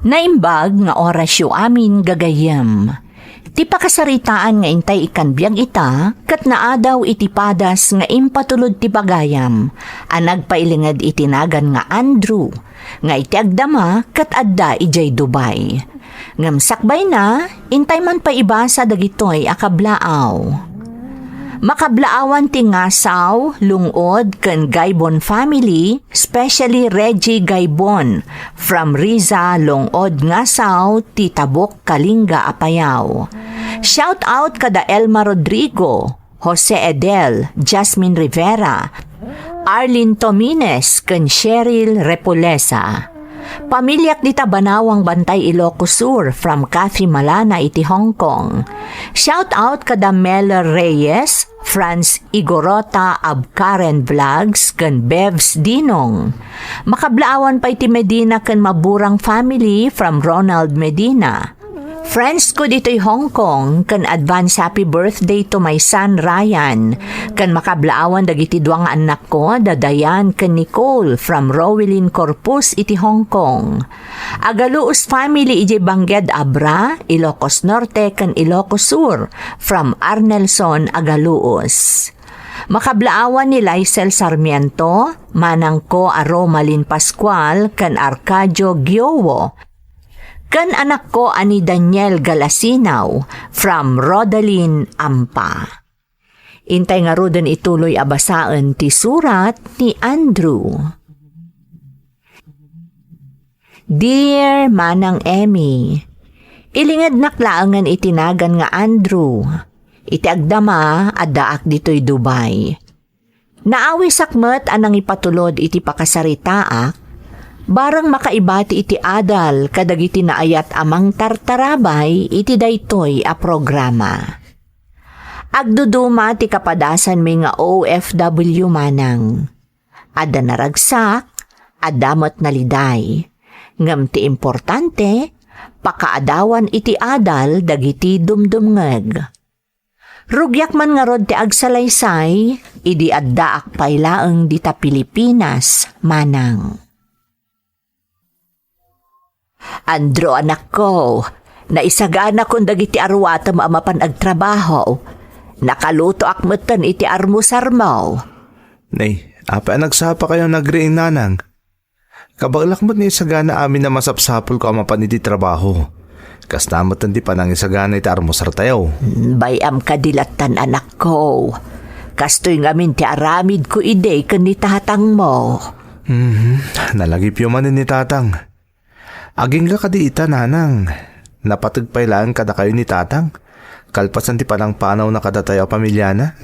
Naimbag nga orasyo amin gagayem. Ti pakasaritaan nga intay ikan biyag ita, kat naadaw iti padas nga impatulod ti bagayam, anag pailingad itinagan nga Andrew, nga iti agdama kat adda ijay Dubai. Ngam sakbay na, intay man pa ibasa dagitoy akablaaw. Makablaawan ti ngasaw, lungod, ken Gaibon family, especially Reggie Gaibon, from Riza, lungod ngasaw, ti Tabok, Kalinga, Apayao. Shout out kada Elma Rodrigo, Jose Edel, Jasmine Rivera, Arlene Tomines, ken Cheryl Repolesa. Pamilyak di Tabanawang Bantay Ilocos Sur from Cathy Malana iti Hong Kong. Shout out kada Mela Reyes, Franz Igorota of Karen Vlogs ken Bevs Dinong. Makablaawan pa iti Medina ken Maburang family from Ronald Medina. Friends ko dito'y Hong Kong, kan advance happy birthday to my son Ryan, kan makablaawan dagiti duang anak ko, Dadayan kan Nicole from Rowelyn Corpus iti Hong Kong. Agaluos family iti Bangged Abra, Ilocos Norte kan Ilocos Sur from Arnelson Agaluos. Makablaawan ni Lysel Sarmiento, manang ko Aromalin Pascual kan Arcadio Giowo, kan anak ko ani Daniel Galasinaw from Rodalin Ampa. Intay nga rodon ituloy abasaan ti surat ni Andrew. Dear Manang Emmy, ilingad naklaangan itinagan nga Andrew. Iti agdama addaak dito'y Dubai. Naawi sakmet anang ipatulod iti pakasaritaak, barang makaibati iti adal kadagiti naayat amang tartarabay iti daytoy a programa. Agduduma ti kapadasan mi nga OFW manang. Adda naragsak, adamot naliday. Ngam ti importante, pakaadawan iti adal dagiti dumdumngeg. Rugyak man nga rod ti agsalaysay, idi addaak pailaeng dita Pilipinas manang. Andro anak ko, naisagana kong dagiti arwatam amapan agtrabaho. Nakaluto akmetan iti armusar mo. Nay, apa nagsapa kayo nagriing nanang? Kabaglak mo't ni isagana amin na masapsapol ko amapan iti trabaho. Kastamot hindi pa nang isagana iti armusar tayo. Bayam kadilatan anak ko. Kastoy ngamin ti aramid ko ide kan ni tatang mo. Nalagip yung manin ni tatang. Aging ka kadi ita nanang, napatagpay lang kada kayo ni tatang, kalpasan ti palang panaw na kada tayo pamilya na.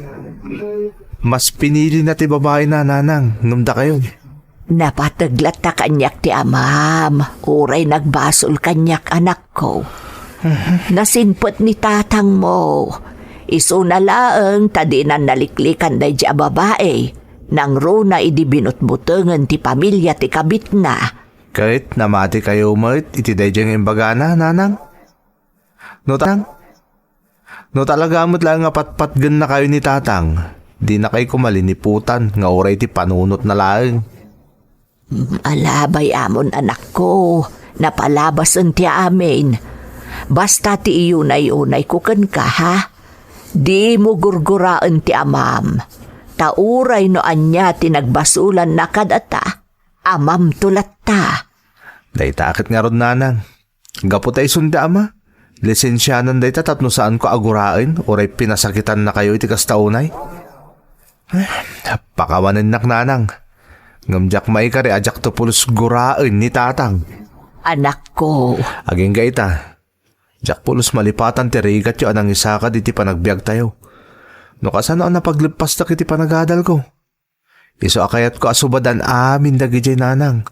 Mas pinili na ti babae na nanang, ngumda kayo. Napataglat ta kanyak ti amam, uray nagbasol kanyak anak ko. Nasinpot ni tatang mo, isuna laeng tadinan naliklikan day di babae, nang runa idi binutbutengan ti pamilya ti kabit na. Kahit namati kayo umat, itiday diyang imbagana, nanang. No talaga amot lang nga patpatgan na kayo ni tatang. Di na kayo kumaliniputan, nga oray ti panunot na laeng. Alabay amon anak ko, napalabasan ti amin. Basta ti iyunay-unay kukan ka ha. Di mo gurguraan ti amam. Tauray no anya ti nagbasulan na kadata. Amam tulat ta. Day takit nga ron nanang. Gapo tayo sunda ama. Lisensyanan day tatno saan ko agurain oray pinasakitan na kayo iti kastaunay. Pakawanan nak nanang. Ngamjak maikari ajak to pulos gurain ni tatang. Anak ko. Aging gaita. Jak pulos malipatan ti rigat yo anang isakad iti panagbiag tayo. No kasano ang napaglipas na kiti panagadal ko. Iso akayat ko asubadan amin dagijay nanang.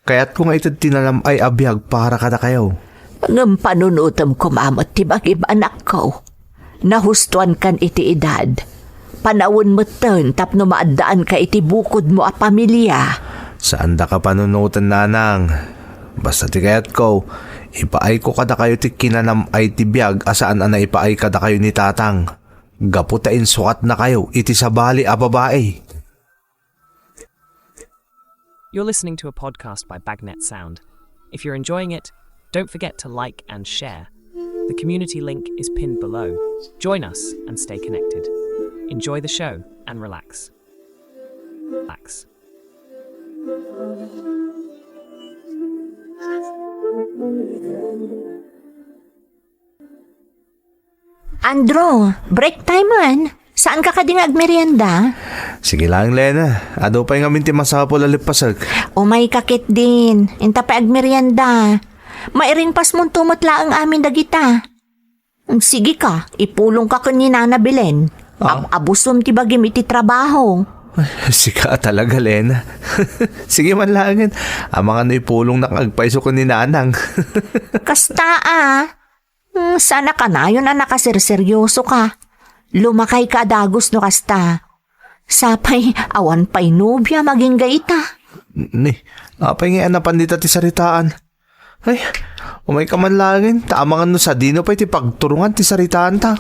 Kayat ko nga itad tinalam ay abiyag para kada kayo. Ngam panunutam kumamot ti bagib anak ko. Nahustuan kan iti edad. Panawon mo ten tapno maadaan ka iti bukod mo a pamilya. Saan da ka panunutan nanang? Basta ti kayat ko, ipaay ko kada kayo ti kinanam ay ti biyag asaan ana ipaay kada kayo ni tatang. Gaputain sukat na kayo iti sabali a babae. You're listening to a podcast by Bagnet Sound. If you're enjoying it, don't forget to like and share. The community link is pinned below. Join us and stay connected. Enjoy the show and relax. Relax. Andro, break time man. Saan ka kadingag merienda? Sige lang, Lena. Ado pa yung aminti masapol alipasag. Umay kakit din. Inta pa ag merienda. Mairing pas mong tumutla ang amin dagita. Sige ka, ipulong ka kun ni Nana Belen. Abusom ti bagim iti trabaho. Sika talaga, Lena. Sige man langin. Ang mga naipulong na agpaiso ko ni Nanang. Kasta sana ka na yun na nakasirseryoso ka. Lumakay ka dagos no kasta. Sapay, awan pa'y nobya maging gaita. Ni, apay nga anapan dita ti saritaan. Ay, umay ka man langin. Tamangan no sa dino pa'y ti pagturungan ti saritaan ta.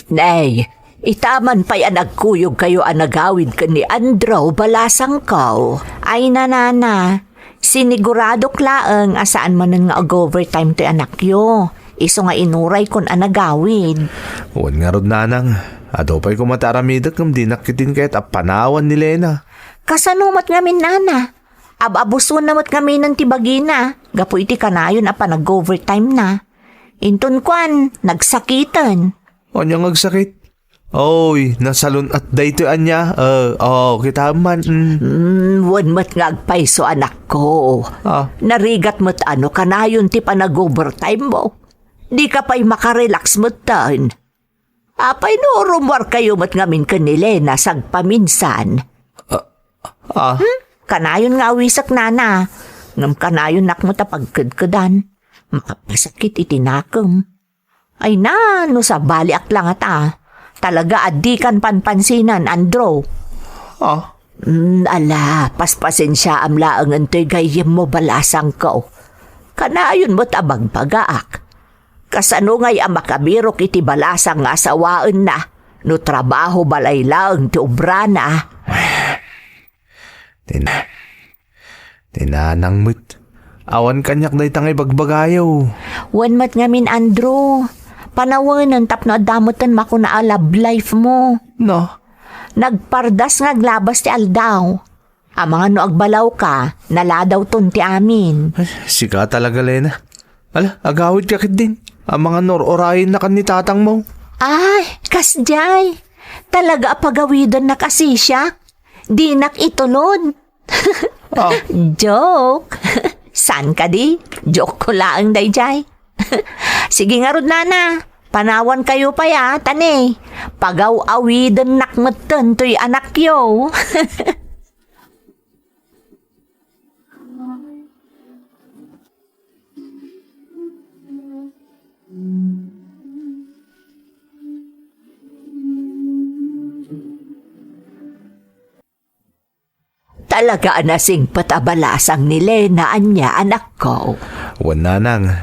Nay, itaman pa'y nagkuyog kayo nagawid ka ni Andro balasang kaw. Ay nanana, sinigurado klaang asaan man nga overtime to anak yo. Iso nga inuray kon nagawid. Uwan nga rod, Nanang. Ado pa'y kumataramidak ng di nakitin kahit apanawan ni Lena. Kasanumat ngamin nana. Abusun namat kami ng tibagina. Gapo iti kanayon nag-overtime na. Intun kwan, nagsakitan. O niyang agsakit. Oy, nasalon at dayto anya. Kita man. Wan mat nga agpaiso anak ko. Narigat mat kanayon ti pa nag-overtime mo. Di ka pa'y makarelax mat tan. Apay no rumwar kayo mat ngamin kanilena sagpaminsan. Kanayon nga awisak nana. Ngam kanayon nak mo tapagkadkadan. Makapasakit itinakam. Ay na, no sa baliak lang talaga adikan panpansinan, Andro. Ala, paspasin siya amla ang antoy gayem mo balasang ko. Kanayon mo't abang pagaak. Kasano ngay ang makabirok iti balasang nga asawaan na, no trabaho balay lang ti obra na. Tinanang mo't. Awan kanyak day tangay bagbagayaw. Wan mat ngamin, Andro. Panawanan tap na damutan mako na love life mo. No? Nagpardas nga glabas ti aldaw. Ang mga no agbalaw ka, naladaw ton ti amin. Sika talaga, Lena. Ala, agawid kakit din. Ang mga nor-orayin na kan ni tatang mo. Ay, kasjay. Talaga pagawidan na kasi siya. Di nakitulod. Joke. San ka di? Joke ko lang, dayjay. Sige nga rod, nana. Panawan kayo pa ya, tani. Pagaw-awidan nakmatan to'y anak yo. Talaga anasing patabalasang ni Lena anya anak ko. Wan Nanang,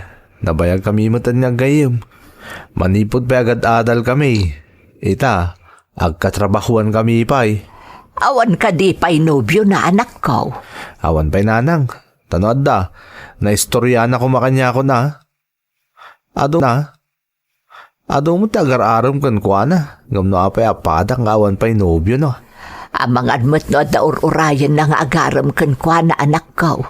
nabayag kami matan niya gayem. Manipod pa agad adal kami. Ita, agkatrabahuan kami pa'y. Awan ka di pa'y nobyo na anak ko. Awan pa'y Nanang. Tanood da, naistorya na kumakanya ko na. Ado mo tagar-aram kan kwa na. Gamno apay apadak nga awan pa'y nobyo no. Amang admat no da urayan na nga agaram kan kwa na anak ko.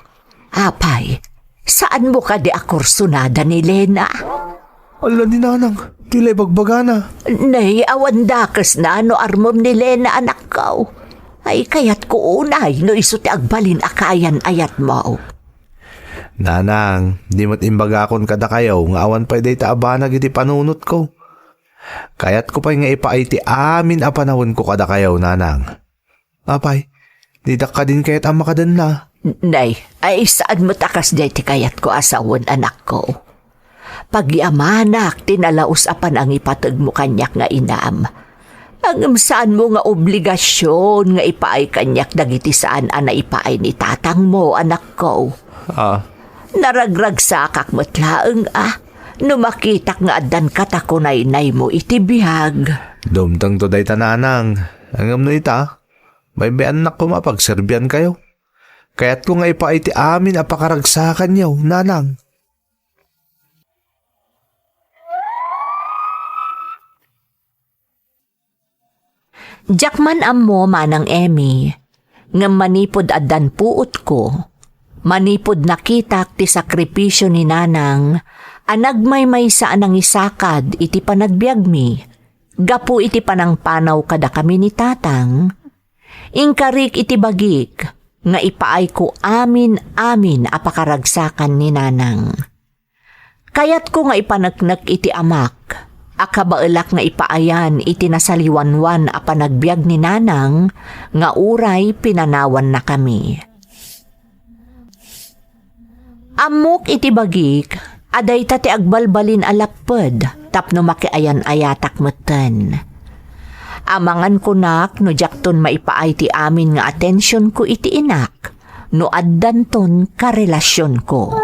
Apay, saan mo ka di akursunada ni Lena? Ala ni Nanang, tilay bagbaga na. Nay, awan dakas na no armom ni Lena anak ko. Ay kayat ko unay no iso ti agbalin akayan ayat mo. Nanang, di mo't imbagakon kada kayaw nga awan pa'y day taabanag iti panunot ko. Kayat ko pa'y nga ipaiti amin a panahon ko kada kayaw, Nanang. Apay, didak ka din kayat ang makadan na. Nay, ay saan mo takas day ti kayat ko asawan anak ko? Pagyamanak, tinalaos apan ang ipatag mo kanyak nga inam. Ang saan mo nga obligasyon nga ipaay kanyak dagiti saan ana ipaay ni tatang mo, anak ko. Naragrag sa kakmatlaeng numakitak nga adan katakunay-nay mo iti bihag. Dumtang to day tananang. Ang amno ita, may anak ko mapagserbian kayo. Kaya't ko nga ipaiti amin apakaragsakan niyo, nanang. Jakman ammo manang Emmy, nga manipod adan puot ko, manipod nakitak ti sakripisyo ni nanang, anagmay sa anang isakad iti panagbiag mi, gapu iti panangpanaw kada kami ni tatang, ingkarik iti bagik, nga ipaay ko amin apakaragsakan ni nanang. Kayat ko nga ipanagnak iti amak, akabaelak nga ipaayan iti nasaliwanwan a panagbiag ni nanang, nga uray pinanawan na kami. Amok iti bagik, aday ti agbalbalin alapod, tapno makiayan ayatak meten. Amangan ko nak, no jakton maipaay ti amin nga atensyon ko iti inak, no addanton karelasyon ko.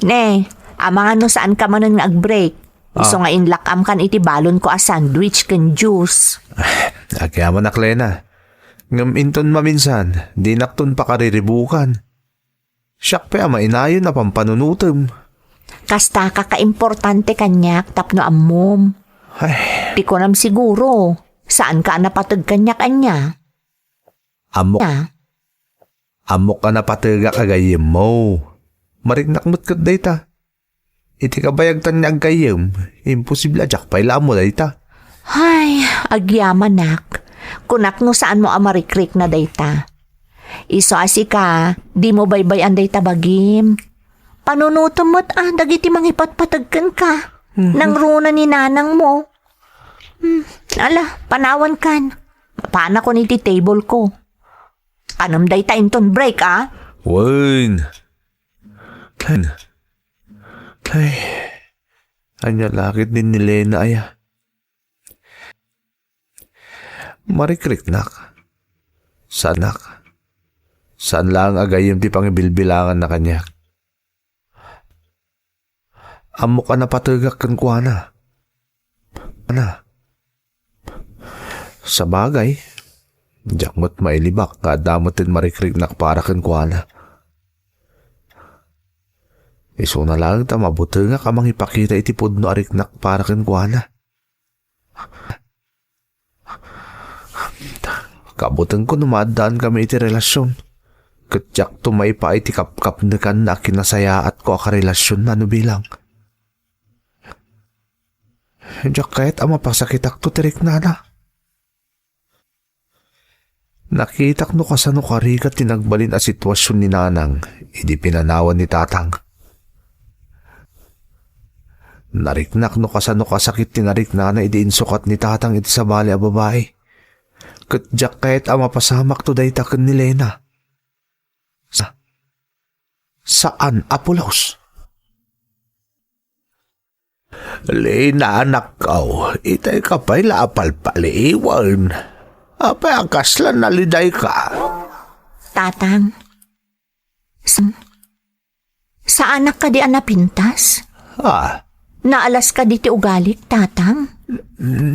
Ne, amangan no saan ka manon nga ag-break. Iso nga inlakam kan iti balon ko a sandwich ken juice. Agyaman na Klena. Ngam inton maminsan, di nakton pa kariribukan. Siyak pa mainayon na pampanunutom. Kasta kaka-importante kanyak tapno ammom. Ay, Di ko nam siguro. Saan ka napatag kanyak anya? amok ka na patiga kagayim mo. Marignak mo't kat dayta. Iti kabayagtan niya agayim, imposible ajak paila mo dayta. Ay, agyaman nak. Kunak no saan mo amarikrik na dayta. Iso asika, di mo baybayan dayta bagim. Panunutom mo't dagiti mangipatpatagkan ka. Nang runa ni nanang mo. Panawan kan. Paana ko niti table ko. Kanam dayta inton break Wayne. Ay, anya lakit din ni Lena aya. Marikrik nak. Sanak. Saan lang agayim ti pangibilbilangan na kanya. Amo ka na patagak kan kuana. Ana. Sa bagay, jakmot mailibak nga damotin marikrik nak para kan kuana. Iso na lang ta mabuti nga kamang ipakita iti pudno ariknak para kan kuana. Kabutang ko numadaan kami iti relasyon. Katyak to may pa iti kapkap na kan na kinasaya at ko akarelasyon na bilang. Diyak kahit ama pasakitak to tirik nana. Nakitak no kasano karigat tinagbalin a sitwasyon ni nanang, idi pinanawan ni tatang. Nariknak no kasano kasakit tinarik nana idi insukat ni tatang iti sa bali a babae. Katyak kahit ama pasamak to daytakan ni Lena. Saan, Apolos? Lena, anak ko, itay ka pa'y laapal paliwan. Apay akaslan naliday ka. Tatang, sa anak ka di anapintas? Naalas ka di ti ugalik, tatang?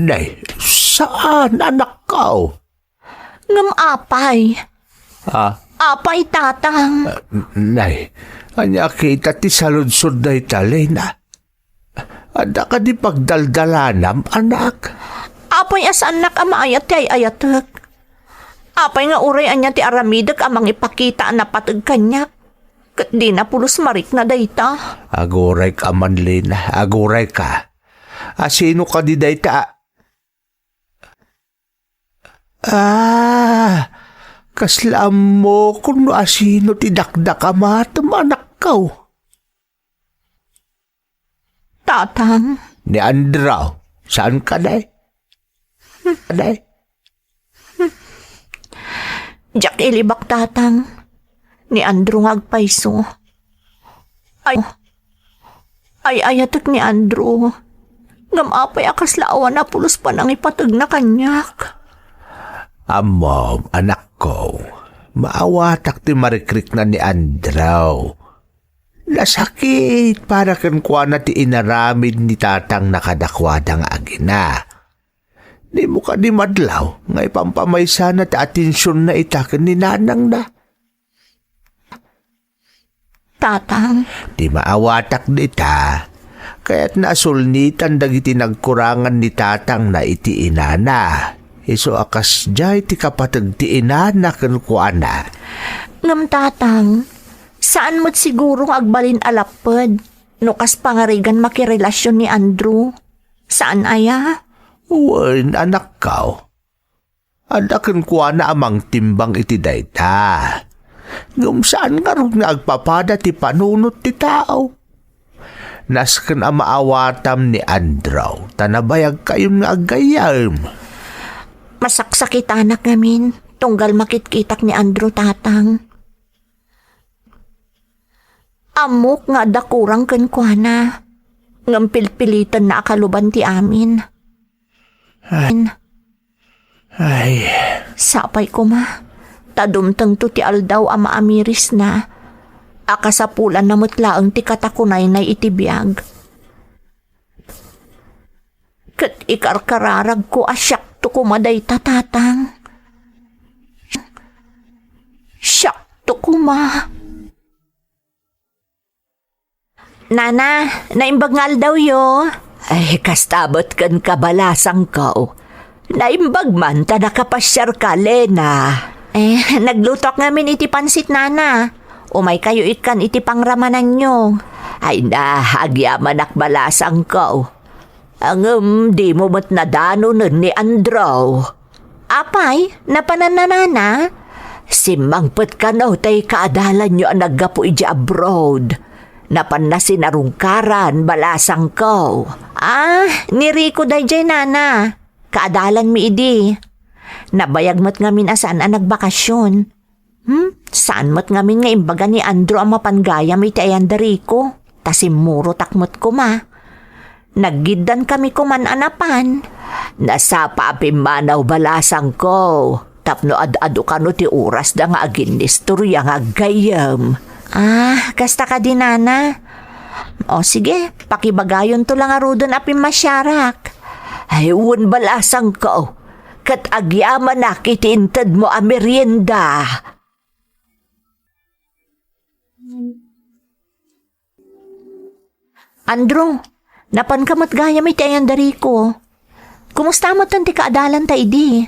Nay, saan anak ko? Ngam apay. Apay, tatang. Nay, anya kita ti saludsod na Lena. Ada ka di pagdaldalanam, anak. Apay as anak amaayat ti ayatek. Apay nga uray anya ti aramidak amang ipakita na patag kanyak. Kat di na pulos marik na dayta. Aguray ka man, Lena. Aguray ka. Sino ka di dayta? Kaslam mo kung asino ti dakdak amatam anak ko. Tatang, Ni Andrew, saan ka na Aday? Jack ilibak tatang. Ni Andrew ngagpaiso. Ay ayatek ni Andrew. Ngamapay akas laawan na pulos pa nang ipatag na kanyak. Amom, anak ko. Maawatak ti marikrik na ni Andrew. Nasakit para kan kuha na ti inaramid ni tatang nakadakwadang agina. Di mo ka di madlaw, nga ipampamaysa na ti atensyon na itakan ni nanang na. Tatang, Di maawatak dita, kaya't nasulnitan dagiti nagkurangan ni tatang na iti inana. Iso akas jay ti kapatag ti inana kan kuha na. ngam tatang, saan mo't siguro agbalin alapad? Nukas pangarigan makirelasyon ni Andrew. Saan aya? Uwan, anak kao. Adakan kuha na amang timbang iti dayta. Ngum saan nga rin nga agpapada ti panunot ti tao. Nasken ang maawatam ni Andrew, tanabayag kayong nga agayam. Masaksakit anak ngamin, tunggal makitkitak ni Andrew tatang. Amok nga dakurang kenkwana. Ngampilpilitan na akaluban ti amin. Ay, Sapay ko ma. Tadumtang to ti aldaw ama amiris na. Akasapulan na mutlaang ti katakunay na itibiyag. Kat ikarkararag ko asyak to kumaday tatatang. Syak to kuma. Nana, naimbag ngal daw yo. Ay, kastabot kan kabalasang ko. Naimbag man, ta nakapasyar ka, Lena. Naglutok ngamin iti pansit, Nana. Umay kayo ikan iti pangramanan nyo. Ay na, agyaman akbalasang ko. Ang di mo mat nadano nun ni Andrew. Apay, napananana? Simangpet ka no, tay kaadalan nyo ang naggapo iji abroad. Napan na sinarungkaran, balasang ko. Ni Rico day jay, Nana. Kaadalan mi idi. Nabayag mo't ngamin asaan ang nagbakasyon. Saan mo't ngamin nga imbaga ni Andrew ang mapanggayam iti ayan da Rico. Tasimuro takmot ko ma. Naggidan kami kuman anapan. Nasa paapimanaw balasang ko. Tapno ad-ado ka no ti oras da nga agin istorya nga gayam. Kasta ka din, Nana. O sige, pakibagayon to lang arudon apim masyarak. Ay, un balasang ko. Kat agyaman na kitintad mo a merienda. Andrew, napan kamot gayam iti ayan dari ko. Kumusta mo tanti kaadalan ta idi?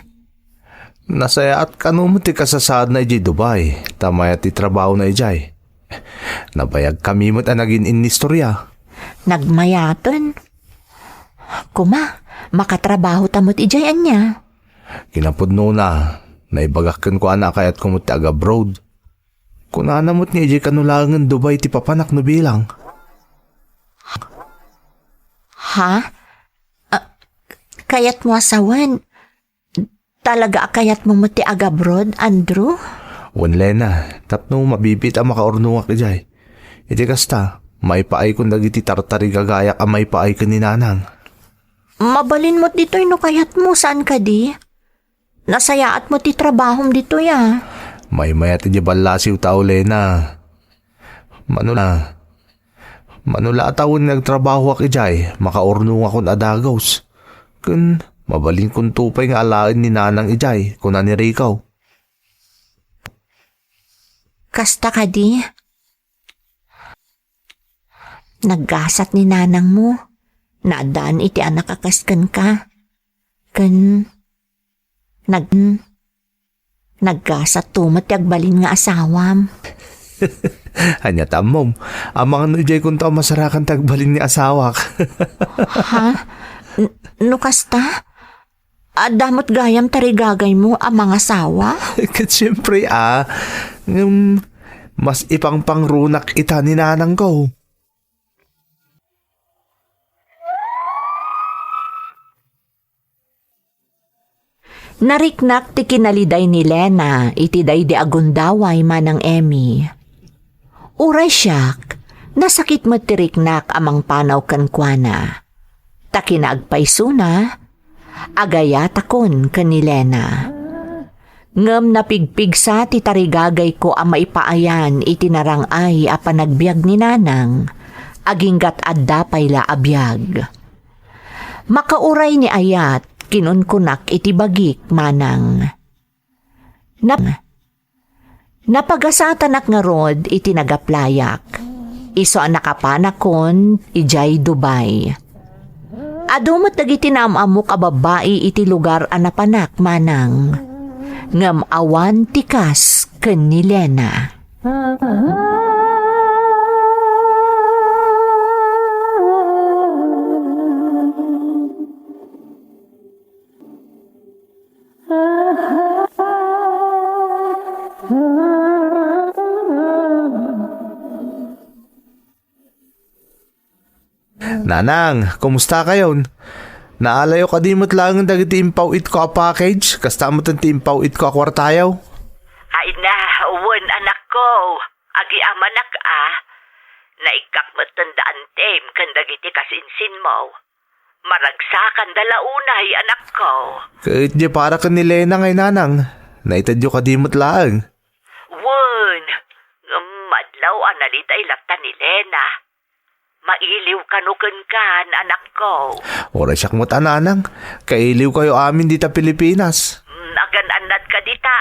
nasaya at kanumot ti kasasad na iji Dubai. Tamaya ti trabaho na ijay. Nabayag kami mo't anagin inistorya. Nagmayaton. Kuma, makatrabaho tamot ijayan niya. Kinapudno na, naibagakan ko anak kayat kumot ti agabroad. Kunanamot ni iji kanulangan Dubai ti papanak no bilang. Ha? Kayat mo asawan? Talaga kayat mo mati agabroad, Andrew? Wan Lena, tapno mabibit ang makaornuwak ijay. Iti kasta, maipaay kung dagiti tartari gagayak ang maipaay ka ni nanang. Mabalin mo't dito'y no kayat mo, saan ka di? Nasayaat mo ti trabahom dito ya. May mayat iti balasiw tao Lena. Manula atawon nagtrabaho ak ijay, makaornuwak kong adagaws. Kun mabalin kong tupay nga alain ni nanang ijay, kuna ni Rico. Kasta ka di? Naggasat ni nanang mo. Naadaan iti anak akaskan ka. Naggasat tumat yagbalin nga asawam. Hanya tamom, amang ano ijay kung tao masarakan tagbalin ni asawak. Ha? No kasta? Damot gayam tarigagay mo ang mga asawa? Kat siyempre mas ipangpangrunak ita ni nanang ko. Nariknak ti kinaliday ni Lena iti day di agundaway manang Emmy. Uray siyak, nasakit mo tiriknak amang panaw kankwana. Takinagpaisuna, agayat akon kan ni Lena. Ngem napigpig sa ti tarigagay ko ang maipaayan iti narangay a panagbiag ni nanang, aginggat adda payla abiyag. Makauray ni ayat, kinunkunak iti bagik manang. Napagasatak nga rod iti nagaplayak. Iso ang nakapanakon ijay Dubai. Adumot dagiti namamok a babae iti lugar a napanak manang. Ngam awan tikas ken ni Lena. Nanang, kumusta kayo? Naalayo ka di mo't lang dagiti impawit ko a package, kasta mo't ang timpawit ko a kwartayaw. Ay na, uwan anak ko. Agi amanak naikak mo't tandaan tem kan dagiti kasinsin mo. Maragsakan dalaunay anak ko. Kahit di para ka ni Lena ngay nanang, naitadyo ka di mo't lang. Wan, madlaw analitay lakta ni Lena. Mailiw kanukan kan, anak ko. Oray siyak mo't ananang, kailiw kayo amin dita Pilipinas. Nagananad ka dita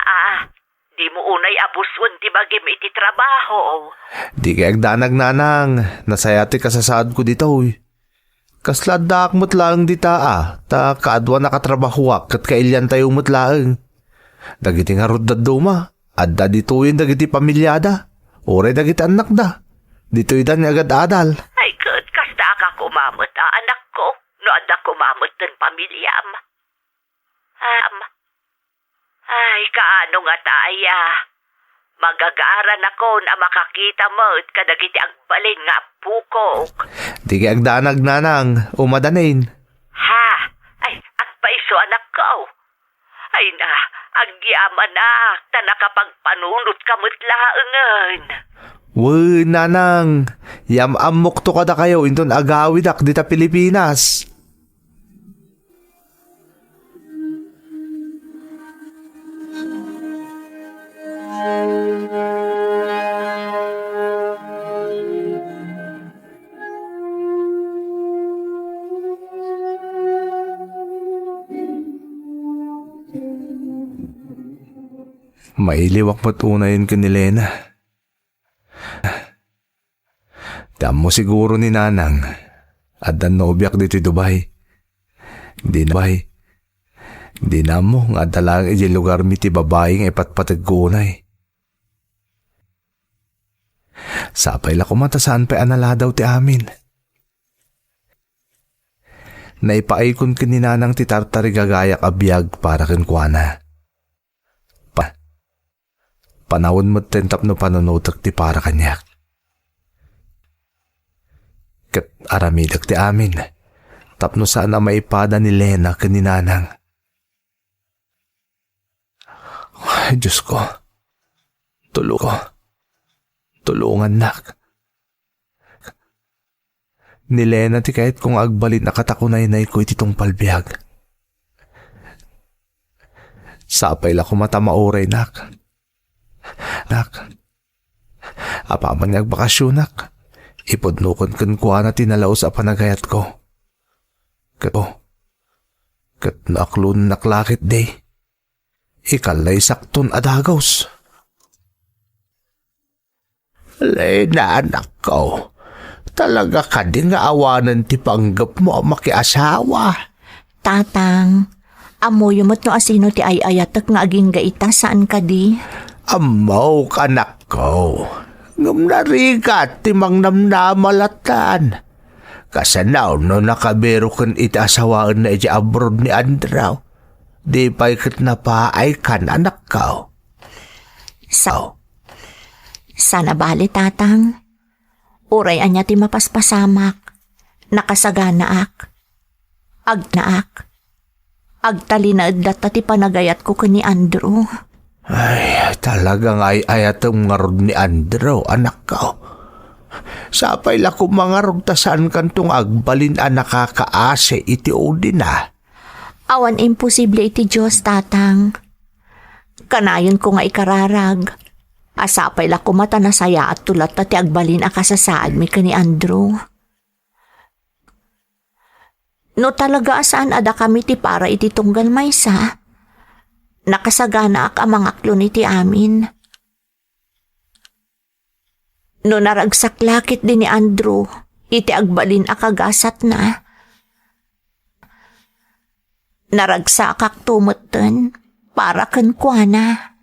Di mo unay abuswan ti bagim iti trabaho. Di kayag danag nanang, nasayati ka sa saad ko dito Kasladak mo't lang dita ta kaadwa nakatrabahuak kat kailyan tayo mo't lang. Dagiti nga rudad duma, adda dito yung dagiti pamilyada. Oray dagiti anak da. Dito idan nga agad adal. Ay, kasta ka kumamot anak ko. No adda kumamot ng pamilyam. Ay, kaano nga taya. Magagaran ako na makakita mo at kadagiti agbalin nga pukok. Di kayag danag nanang, umadanin. Ha? Ay, agpaiso anak ko. Ay na, agyaman na, ta nakapagpanunot kamot laangan. Woy, nanang, yamamok to kada kayo inton agawidak dita Pilipinas. Mailiwak mo't unayin ka ni Lena. Damo siguro ni nanang at dan nobyak dito Dubai. Di na mo nga dalang iji lugar mi ti babae nga ipatpataggunay. Sapay la kumatasaan pa anala daw ti amin. Naipaikon ka ni nanang ti tartari gagayak abiyag para kinkwana. Panawon mo't tentap no panunutak ti para kanyak. Kat aramidak ti amin, tapno sana maipada ni Lena kaninanang. Ay, Diyos ko, tulungan nak. Ni Lena ti kahit kung agbalit na katakunay-nay ko ititong palbiyag. Sapay la kumatamauray nak. Apaman nga agbakasyon nak. Ipodnukon kan kuha na tinalaw sa panagayat ko. Kat naklun naklakit day. Ikalay sakton adagaws. Lena anak ko, talaga ka din nga awanan ti panggap mo makiasawa. Tatang, amoy mo't no asino ti ayayatak nga aging gaita saan ka di? Amaw ka anak ko. Ngam narigat ti mang namnamalatan. Kasanaw no nakabero kan itasawaan na iti abroad ni Andraw. Di pa'y kat na paay kan anak ko. Sana bali tatang. Uray anya ti mapaspasamak. Nakasaganaak. Agnaak. Agtalinaad data ti panagayat ko ni Andrew. Ay, talagang ayatong ngarod ni Andrew, anak ko. Sapay la ko mangarog ta saan kantong agbalin ang nakakaase iti udin na. Awan imposible iti Diyos, tatang. Kanayon ko nga ikararag. Asapay la ko mata na saya at tulat na ti agbalin akasasaad mi ka ni Andrew. No talaga asaan ada kami ti para iti tunggal maysa. Nakasagana ak amang aklon iti amin. No naragsak lakit din ni Andrew, iti agbalin akagasat na. Naragsak ak tumutan para kankwana.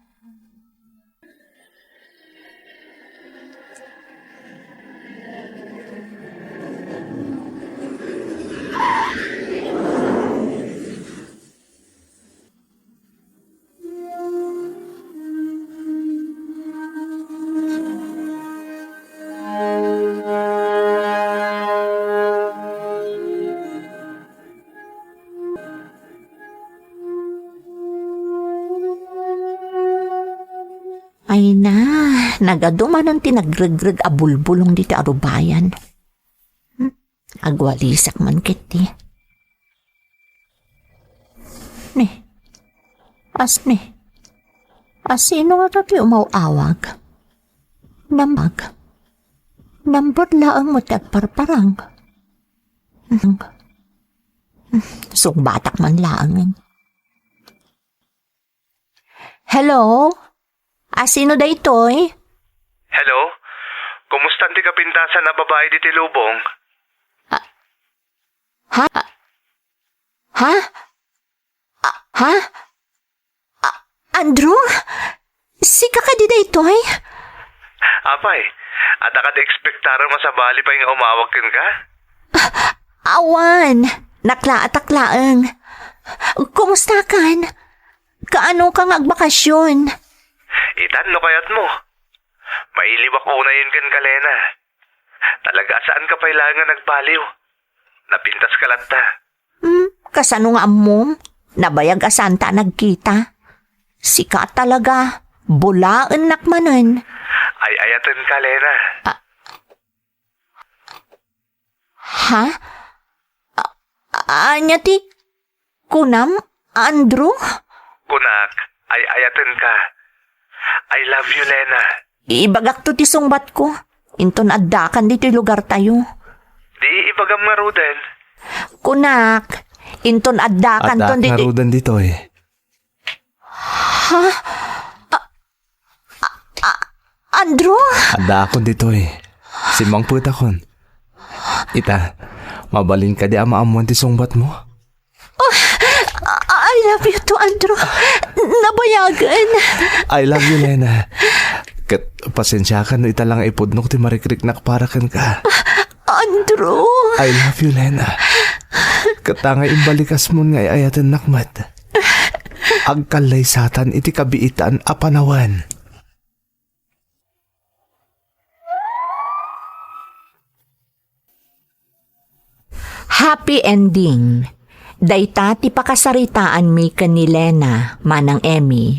Ay na, nagaduman ang tinagregreg a bulbulong diti arubayan. Agwalisak man kiti. Asino nga tabi umawawag? Number laang mo tagparparang. Sungbatak man laang. Hello? Asino da itoy? Hello? Kumusta ti kapintasan na babae di tilubong? Ha? Andrew? Sika ka di da itoy? Apay, ada ka de-expectara masabali pa yung umawag ka? Awan, nakla-ataklaan. Kumusta kan? Kaano kang agbakasyon? Itan, no kayat mo? Mailiwak ko na yun kan kalena. Talaga saan ka pailangan nagpaliw? Napintas ka lang ta. Kasano nga mo? Nabayag asanta nagkita. Sika talaga. Bulaan nakmanan. Ay ayatan ka, Lena. Ha? Anya ti? Kunam? Andrew? Kunak, ay ayatan ka. I love you, Lena. Ibagak to ti sungbat ko. Inton addakan dito lugar tayo. Di ibagam nga ruden. Kunak, inton addakan ton dito. Narudan dito eh. Ha? Andrew? Ada akon dito eh. Simang puta kon. Ita, mabalin ka di ama-amuan ti sungbat mo? I love you to Andrew. Nabayagan. I love you, Lena. Kat pasensya ka no ita lang ipudnok ti marikriknak para kan ka. Andrew. I love you, Lena. Katangay imbalikas mo nga ayatan nakmat. Agkalay satan iti kabiitan apanawan. Happy ending. Dayta ti pakasaritaan mi ken ni Lena manang Emmy.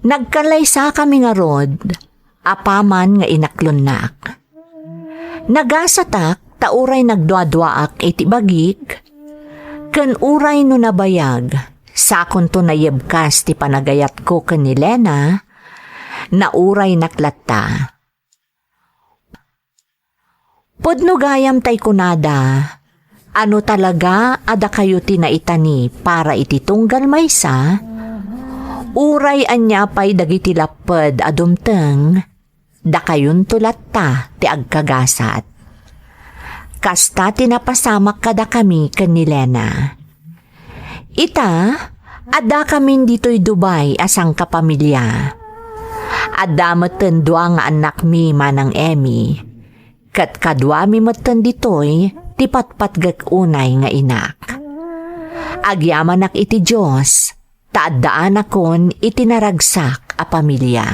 Nagkalaysa kami nga rod, apaman nga inaklonnak. Nagasatak tauray nagduadwaak iti bagik, ken uray no nabayag, sakon to nayebkas ti panagayat ko ken ni Lena, na uray naklatta. Podno gayam tay kunada, ano talaga ada kayo tinaitani para ititunggal maysa? Uray anya pay dagiti lapad adumteng, da kayon tulatta ti agkagasat. Kasta tinapasamak kada kami ken ni Lena. Ita, ada kami dito'y Dubai asang kapamilya. Ada meten dua nga anak mi manang Emmy. Kat kadwa mi meten dito'y tipatpatgak unay nga inak. Agyaman ak iti Diyos, taadaan akon itinaragsak a pamilya.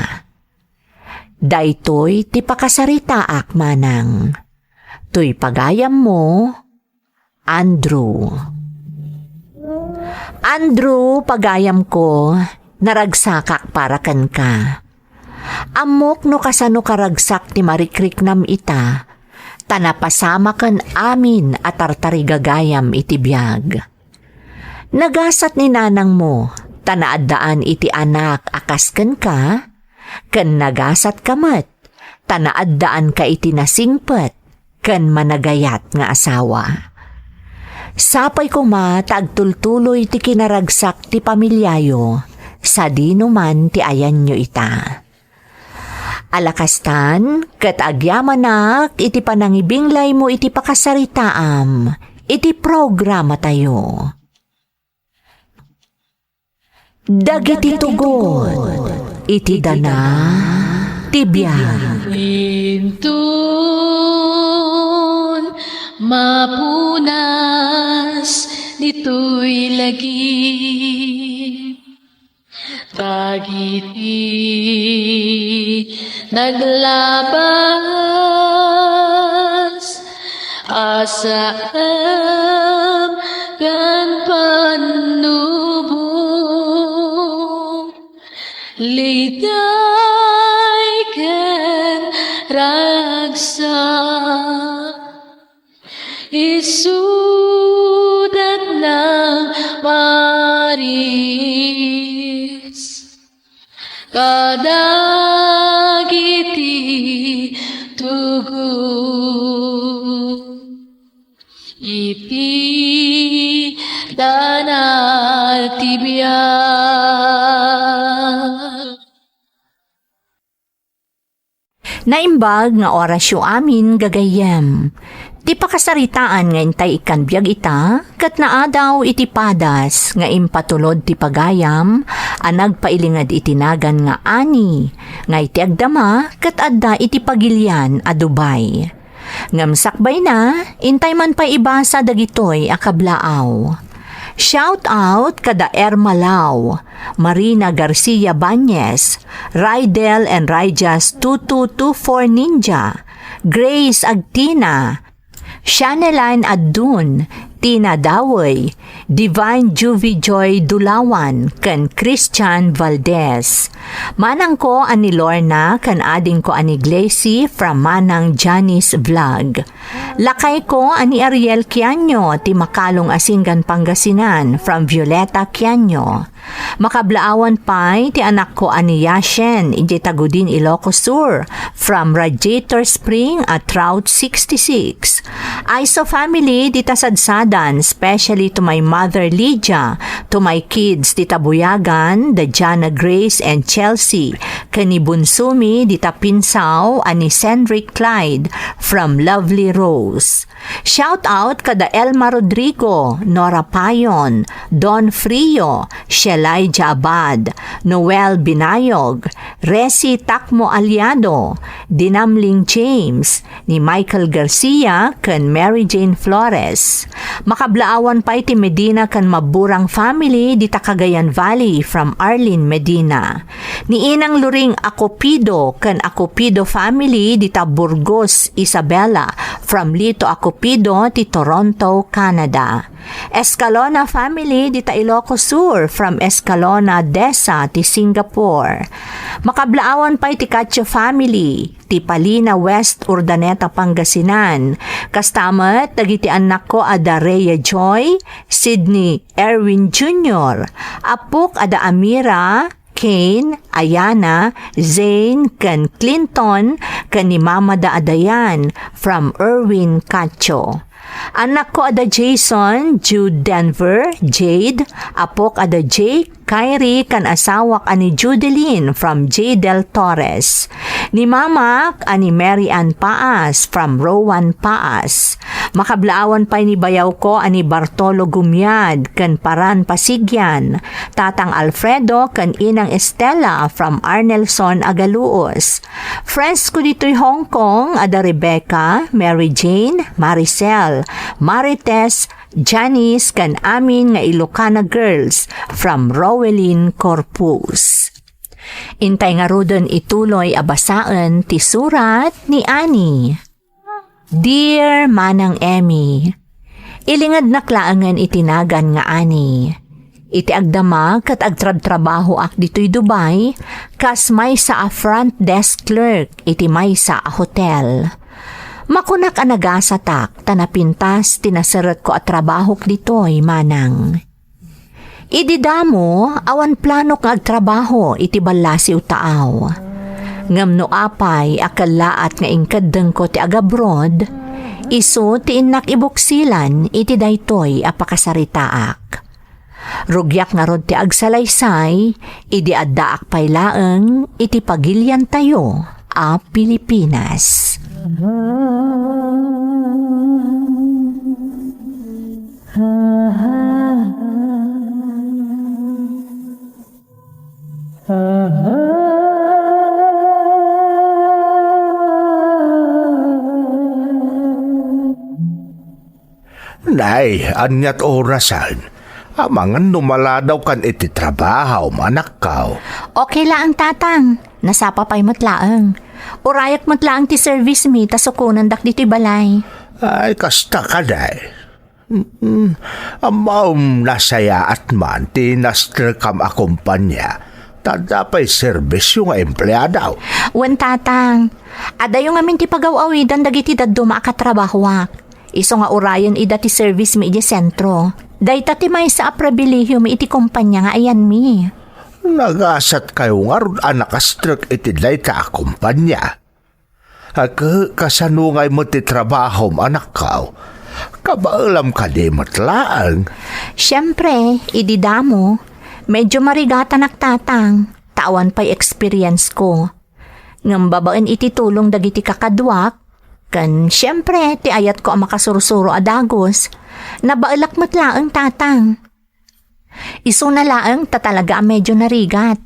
Daytoy ti pakasaritaak manang. Tuy pagayam mo, Andrew. Andrew, pagayam ko, naragsakak para kan ka. Amok no kasano karagsak ti marikriknam ita, tanapasama kan amin at tartarigagayam iti biyag. Nagasat ni nanang mo, tanaadaan iti anak akasken ka, ken nagasat kamat, tanaadaan ka iti nasingpet, ken managayat nga asawa. Sapay ko ma, tagtultuloy ti kinaragsak ti pamilyayo, sa dino man ti ayan nyo ita. Alakastan, ket agyamanak, iti panangibinglay mo iti pakasaritaam, iti programa tayo. Dagiti tugon, iti dana, tibiyag. Lintun, mapunas, dito'y lagi. Dagiti naglabas, asam kan panubong, liday ken ragsak, isudat ng maris, kadagiti tugon, iti danal tibiyag. Naimbag nga orasyo amin gagayem. Ti pakasaritaan nga intay ikan biyag ita, kat naadaw iti padas nga impatulod ti pagayam, anag pailingad itinagan nga ani, nga iti agdama kat adda iti pagilyan a Dubai. Ngamsakbay na, intay man pa ibasa dagitoy akablaaw. Shout out kada Ermalao, Marina Garcia Bañez, Rydel and Ryjas 2224 Ninja, Grace Agtina, Shaneline Adun, Tina Dawoy, Divine Juvie Joy Dulawan, kan Christian Valdez. Manang ko ani Lorna, kan ading ko ani Glacy from Manang Janice Vlog. Lakay ko ani Ariel Kianyo, ti Makalong Asinggan Pangasinan from Violeta Kianyo. Makablaawan pa'y ti anak ko ani Yashen, iti Tagudin Ilocos Sur from Radiator Spring at Route 66. Aiso family di tasadsadan, especially to my mother Lydia, to my kids di Tabuyagan, Dajana Grace and Chelsea, kani Bunsumi di Tapinsaw ani Cendric Clyde from Lovely Rose. Shout out kada Elma Rodrigo, Nora Payon, Don Frio, Shelaija Abad, Noel Binayog, Resi Takmo Aliado, Dinamling James, ni Michael Garcia kan Mary Jane Flores. Makablaawan pa iti Medina kan Maburang family di Cagayan Valley from Arlene Medina. Ni Inang Luring Acopido kan Acopido family di Burgos Isabela from Lito Acopido ti Toronto, Canada. Escalona family di Ilocos Sur from Escalona, Desa ti Singapore. Makablaawan pa iti Cacho family ti Palina West, Urdaneta, Pangasinan. Kastamat dagiti anak ko ada Rhea Joy, Sydney Erwin Jr., apok ada Amira, Kane, Ayana, Zane, kan Clinton, kan ni Mama da Adayan from Erwin Cacho. Anak ko ada Jason, Jude Denver, Jade, apok ada Jake, Kyrie, kan asawak ani Judeline from J. Del Torres. Ni Mama, ani Mary Ann Paas from Rowan Paas. Makablaawan pa ni bayaw ko ani Bartolo Gumiad, kan Paran Pasigyan. Tatang Alfredo, kan Inang Estela from Arnelson, Agaluos. Friends ko dito'y Hong Kong, ada Rebecca, Mary Jane, Maricel, Marites, Janice, kan amin nga Ilocana girls from Rowelin Corpus. Intay nga rodon ituloy abasaan ti surat ni Annie. Dear Manang Emmy, ilingad naklaangan itinagan nga Annie. Iti agdama kat agtrab-trabaho ak dito'y Dubai, kas may sa a front desk clerk, iti may sa a hotel. Makunak anagasatak, tanapintas, tinasarot ko at trabahok dito'y manang. Ididamo, awan plano kang agtrabaho, iti balasi utaaw. Ngamno apay, akalaat nga ingkadeng ko ti agabroad, iso ti inak ibuksilan, iti daytoy apakasaritaak. Rugyak nga rod ti agsalaysay, idi addaak paylaeng, iti pagilyan tayo, a Pilipinas. Nay, anyat orasan. Amangan numaladaw kan iti trabaho, manakaw. Okay lang tatang, nasapa pa'y matlaang. Urayak matlaang ti service mi, tasukunan dak dito'y balay. Ay, kasta ka day. Amaw nasaya at man, tinaster kam akumpanya. Tadapay service yung empleyadaw. Wen tatang, ada yung amin ti pagaw-awidan dagiti daddo maakatrabahwak. Iso nga urayan ida ti service mi iti sentro. Dayta ti may sa aprabilihyo mi iti kumpanya nga ayan mi. Nagasat kayo nga ron anakastrek iti dayta akumpanya. Kasanungay mo ti trabaho manakaw. Kabaalam ka di matlaang. Siyempre, ididamo. Medyo marigata naktatang. Tawan pa'y experience ko. Ngam babaen iti tulong dagiti kakadwak. Kan siyempre, ti ayat ko ang makasursuro adagos. Nabaalak matlaang tatang. Iso na laang tatalaga medyo narigat.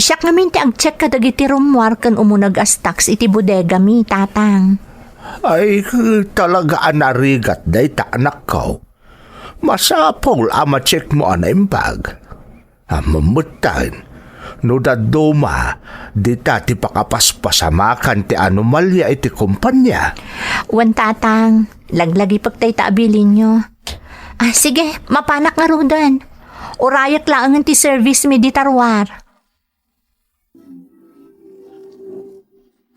Siyak namin ti agcheck kadagiti rumwar kan umunag as tax iti bodega mi tatang. Ay, talaga narigat day ta anak ko. Masapol ama check mo ang imbag. Amamutan, no daduma, di ti pakapaspasamakan ti anomalya iti kumpanya. Wan tatang, laglagi pagtay taabilin nyo. Sige, mapanak nga rodan. Urayak laangan ti service mi di tarwar.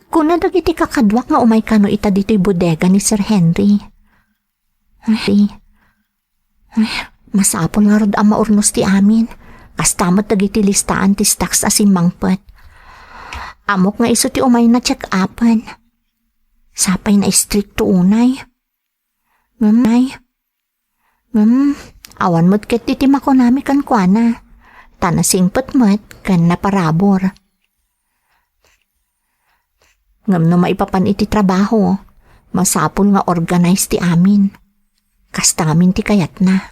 Kuna dagiti kakadwak nga umay kano ita dito'y bodega ni Sir Henry. Masapol nga rod ang maurnos ti amin. Kastamot dagiti listaan ti stocks asimangpet. Amok nga iso ti umay na check-upan. Sapay na stricto unay. Awan mo't ket ti makonami kan kuana. Tanasingpet mo't kan naparabor. Ngam no maipapan iti trabaho, masapol nga organize ti amin. Kasta amin ti kayat na.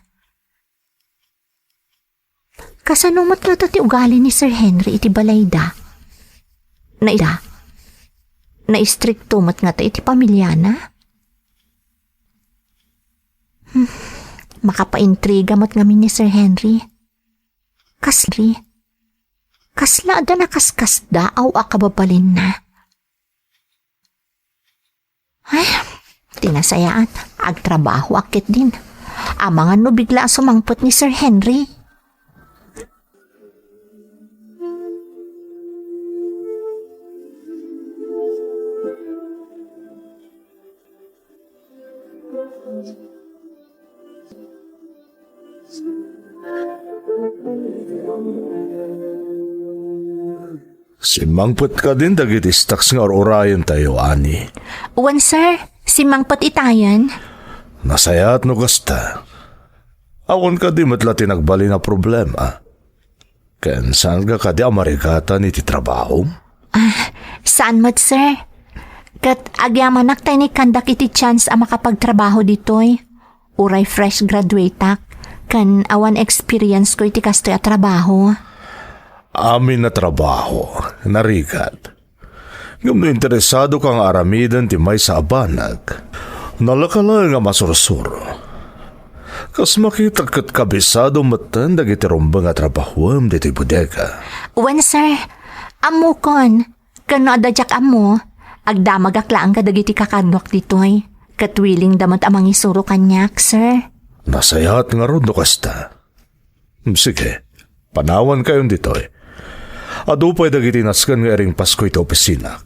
Kasanumot nga ti ugali ni Sir Henry iti balayda. Na istrikto mat nga iti pamilyana. Makapaintriga mat ngamin ni Sir Henry. Kasla da nakaskasda aw akababalin na. Ay, tinasayaan, agtrabaho akit din. Amangan no bigla sumangpot ni Sir Henry. Simangpot ka din dagiti stocks nga orayon tayo, ani. Wan sir, si Mangpot itayan. Nasayat no kasta. Awan ka di matla tinagbali na problema. Ken saan ka di amarikatan iti trabaho? Saan mat sir? Kat agyamanak tayo ni kandak iti chance ang makapagtrabaho ditoy. Uray fresh graduate tak. Kan awan experience ko iti kastoy at trabaho. Amin na trabaho, narigat. Ngam no interesado kang aramidan ti may sa abanag, nalakala nga masursuro. Kas makita kat kabisado matan dagiti rumbang at trabahom dito bodega. Wan sir, amo kon, kano adadyak amo, agdamag aklaan ka dagiti kakadwak ditoy. Katwiling damat amang isuro kanyak, sir. Nasayat nga ron no kasta. Sige, panawan kayong ditoy. Adupay dagiti naskan nga ering Pasko ito opisina.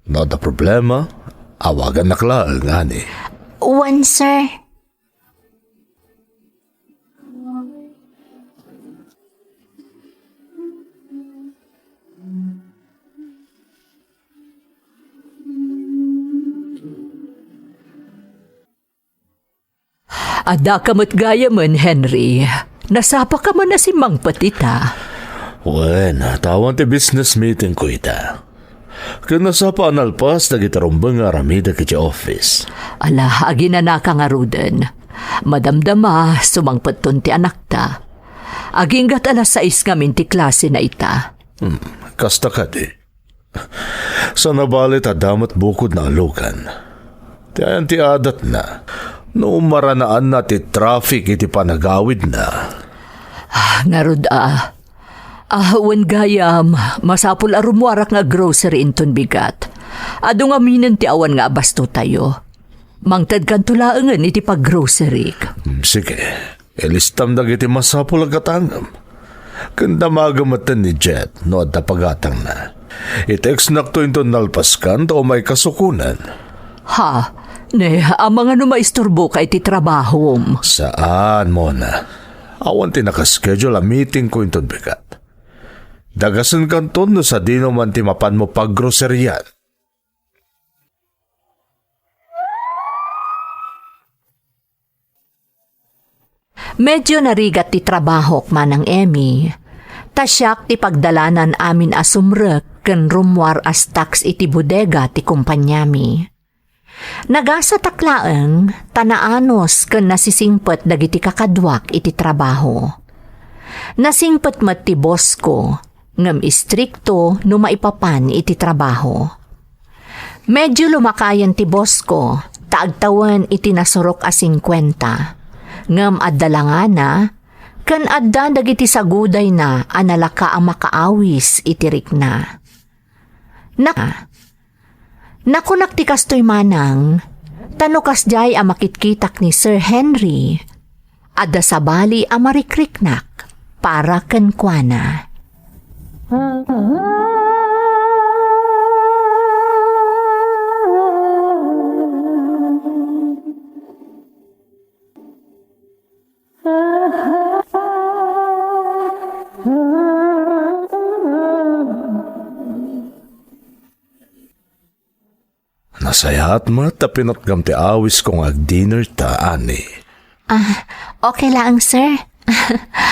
No da problema, awagan naklaang ani. One, sir. Ada kamat gaya man, Henry. Nasapa ka man na si Mang Patita. Wen, tawan ti business meeting ko ita. Kaya sa paanalpas na gitarumbang nga aramida kiti office. Ala, agi na naka nga ruden. Madamdama, sumangpaton ti anak ta. Aging gat alas 6 ngamin ti klase na ita. Kasta ka di. Sa nabalit adamat bukod na alukan. Ti ayan ti adat na. No maranaan na ti traffic iti panagawid na. Ngarod wen gayam, masapul arumwarak nga grocery inton bigat. Ado nga minen ti awan nga abasto tayo. Mangtad kan tulaangan iti pag-grocery. Sige, ilistam na iti masapul ang katangam. Kanda magamatan ni Jet no at pagatang na. Itex nakto inton nalpaskan to may kasukunan. Ha? Ne, ang mga numaisturbo ka iti trabahom. Saan mo na? Awan ti nakaschedule a meeting ko inton bigat. Dagasan kanton no sa dino man ti mapan mo paggroceryan. Medyo narigat ti trabahok manang Emmy. Tasyak ti pagdalanan amin asumrek ken rumwar as tax iti bodega ti kumpanyami. Nagasa taklaeng, tanaanos ken nasisingpet dagiti kakadwak iti trabaho. Nasingpet met ti boss ko, ngem istrikto no maipapan iti trabaho. Medyo lumakayan ti boss ko, taagtawan iti nasurok a 50. Ngem addalangana, ken adda dagiti saguday na analaka ang makaawis iti rikna. Nakunak ti kastoy manang, tanukas jay a makitkitak ni Sir Henry, adda sabali a marikriknak para kenkwana. Nasayahat mo ta pinatgam ti awis kong ag-dinner ta, ani. Okay lang, sir.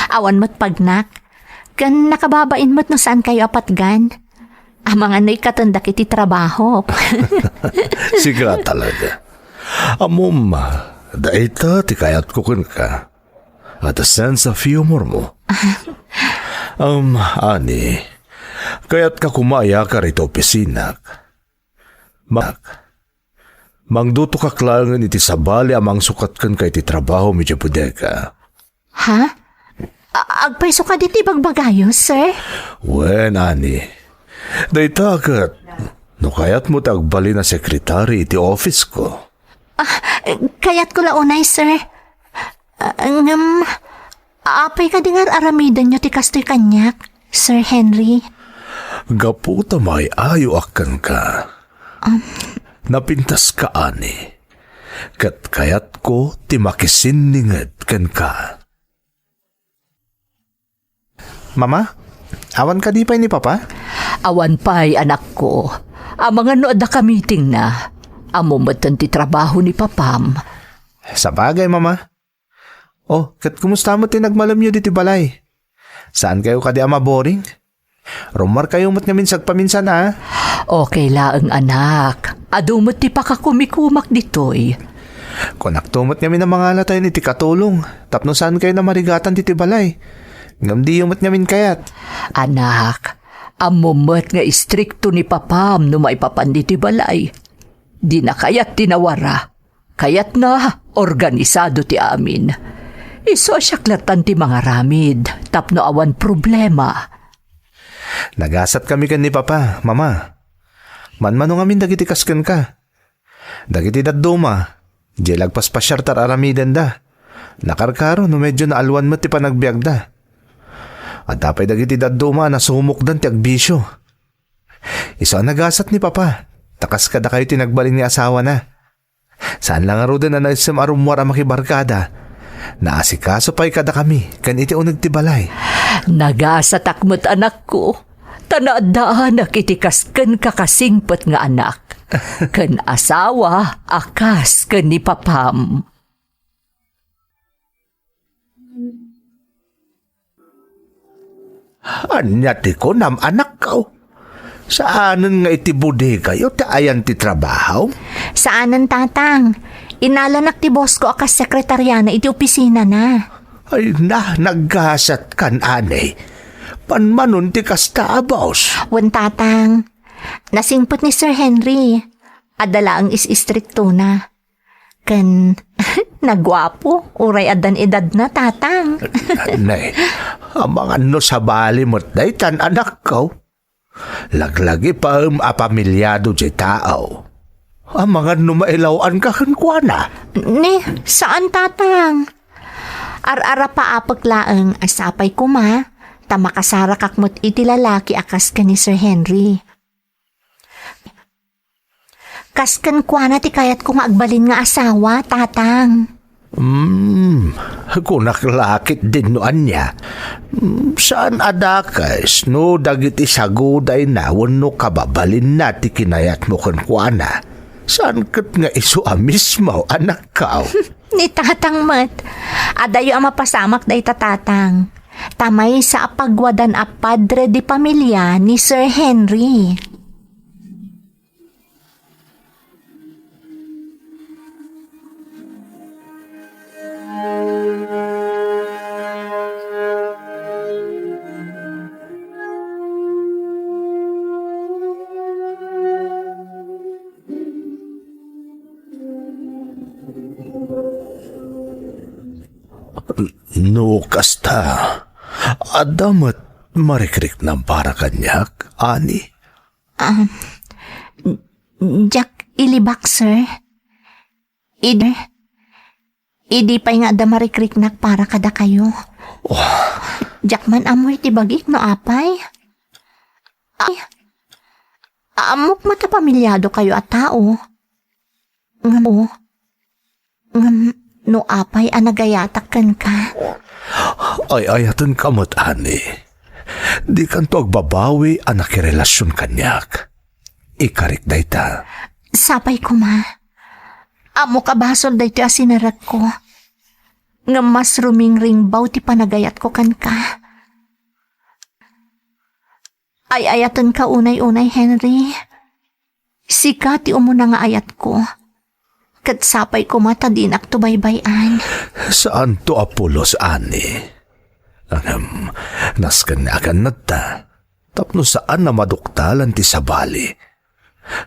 Awan mo't pagnak. Kan nakababain mo't no saan kayo apatgan. Ang mga naikatandak iti trabaho. Siga talaga. Amom, daita ti kayat ko kun ka. At a sense of humor mo. Ani, kaya't ka kumaya ka rito opisina. Mangduto ka klangan iti sabali amang sukat kan kay iti trabaho medyo bodega. Ha? Agpaiso ka diti bagbagayo, sir? Wen, ani. Dayta akat, no kayat mo tagbali na sekretary iti office ko. Kaya't ko launay, sir. Apay ka dingar aramidan nyo ti kastoy kanyak, Sir Henry. Gaputa may ayo akan ka. Napintas ka, ani. Kat kayat ko ti makisiningad kan ka. Mama, awan ka di pa ni Papa? Awan pa'y anak ko. Ang mga nood na ka-meeting na. Amumatan ti trabaho ni Papam. Sa bagay, Mama. Oh, kat kumusta mo ti nagmalam nyo diti balay? Saan kayo kadi ama boring? Rumar kayo mo't ngamin sagpaminsan, ha? Okay lang, anak. Adumot ti pakakumikumak ditoy. Konaktumot ngamin ang mga alatay ni ti katulong. Tapno saan kayo na marigatan diti balay? Ngamdi yung mo't ngamin kayat. Anak, amumot nga istrikto ni Papam no maipapandi ti balay. Di na kayat tinawara. Kayat na organisado ti amin. Iso asyaklatan ti mga ramid. Tapno awan problema. Nagasat kami kan ni Papa, Mama. Manmano ngamin dagiti kasken ka. Dagiti daduma. Di lagpas pasyar tar aramiden da. Nakarkaro no medyo naalwan mo ti panagbiag da. At tapay dagiti daduma na sumukdan ti agbisyo. Isa nagasat ni Papa. Takas kada kayo tinagbalin ni asawa na. Saan lang aro din na naisam arumwara makibarkada. Naasikaso pa'y kada kami. Kan iti unag ti balay. Nagasatakmot anak ko. Tanaadaan na kitikaskan kakasingpot nga anak. Kan asawa, akas kan ni Papam. Anyati ko nam anak ko. Saanan nga iti bude kayo ta ayan ti trabaho? Saanan tatang? Inalanak ti boss ko akas sekretarya na iti opisina na. Ay naggasat kan anay. Panmanon ti kasta boss. Wan tatang, nasingpot ni Sir Henry. Adala ang is-istrikto na. Kan, nagwapo, uray adan edad na tatang. Nay, ang mga no sa bali mo't day tan anak ko. Laglagi pa apamilyado di tao. Ang mga numailawan ka kankwana. Ni, saan tatang? Ar-ara pa apaglaang asapay ko ma, tamakasara kakmot iti lalaki akas ka ni Sir Henry. Kaskan kwa na ti kayat kong agbalin nga asawa, tatang. Kung naklakit din no anya. Saan adakas no dagiti saguday na wano kababalin na ti kinayat mo kankwana. Saan kat nga iso mismo anak ka? Ni tatang mat, adayo ang mapasamak day tatatang. Tamay sa apagwadan a padre di pamilya ni Sir Henry. No kasta. Adamat marikrik ng para kanyak, ani? Jack ilibak, sir. Idi pa'y nga damarikrik para kada kayo. Jack man amoy tibagik no apay. Amok matapamilyado kayo at tao. No apay anagayatak kan ka. Ay ayatan kamot, ani. Di kanto agbabawi ang nakirelasyon kanyak. Ikarik day ta. Sapay ko ma. Amo kabasol day ti asinarat ko. Nga mas ruming ringbaw ti panagayat ko kan ka. Ay ayatan ka unay-unay, Henry. Sika ti umuna nga ayat ko. Kat sapay ko matadinak to baybayan. Saan to Apolos, ani? Naskan na akan nata. Tapno saan na maduktalan ti sabali.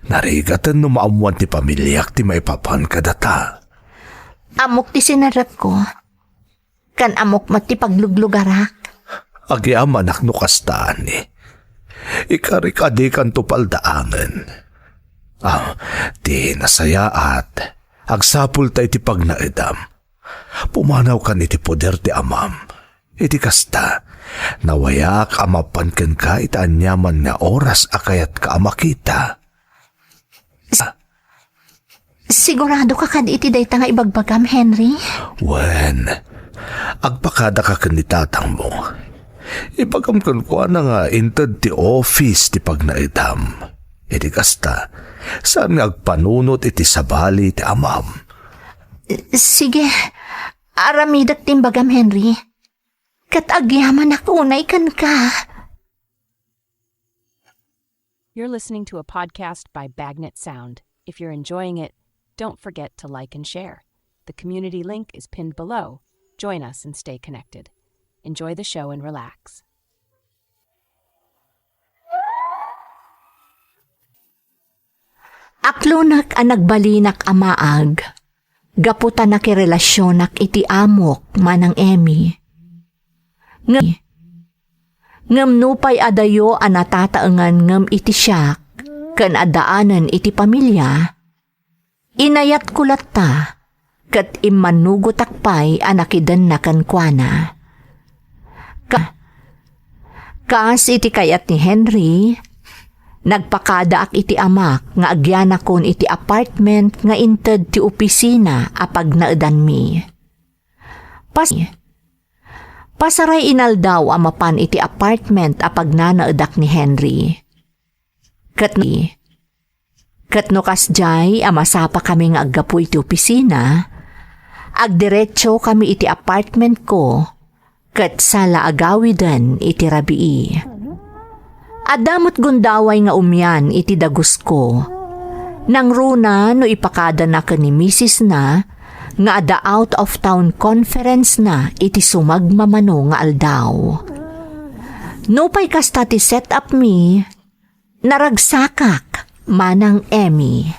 Narigatan no maamuan ti pamilyak ti maipapan kadata. Amok ti sinarat ko. Kan amok mat ti pagluglugarak. Agiam anak no kasta, ani. Ikarik adikan to paldaangan. Ti nasaya at agsapul ta iti pagnaedam. Pumanaw kan iti poder ti amam. Iti kasta, nawayak amapan ken ka iti anyaman nga oras akayat ka amakita. Sigurado ka kan iti dayta nga ibagbagam, Henry? Wen, agpakada ka ken ni tatang mo. Ibagam kan ko na nga inted ti office ti pagnaedam. Iti kasta, saan nga agpanunot iti sabali ti amam. Sige, aramidak timbagam, Henry. Katagyaman ako unay kan ka. You're listening to a podcast by Bagnet Sound. If you're enjoying it, don't forget to like and share. The community link is pinned below. Join us and stay connected. Enjoy the show and relax. Aklunak ang nagbalinak amaag. Gaputan na kirelasyonak iti amok manang Emmy. Ngam nupay adayo ang natataangan ngam iti siyak, kan adaanan iti pamilya, inayat kulat ta, kat imanugo takpay anakidan na kankwana. Kaas iti kayat ni Henry, nagpakadaak iti amak nga agyanakon iti apartment nga inted ti opisina apag naedan mi. Pasaray inaldaw amapan iti apartment apag nanaedak ni Henry. Kat no kasjay amasapa kami nga aggapu iti opisina, agdiretso kami iti apartment ko, kat sala agawidan iti rabii. Adamot gundaway nga umyan iti dagus ko. Nang runa no ipakada na ka ni Mrs. na, nga ada out of town conference na iti sumagmamano nga aldaw. No pa'y kasta ti set up mi, naragsakak manang Emmy.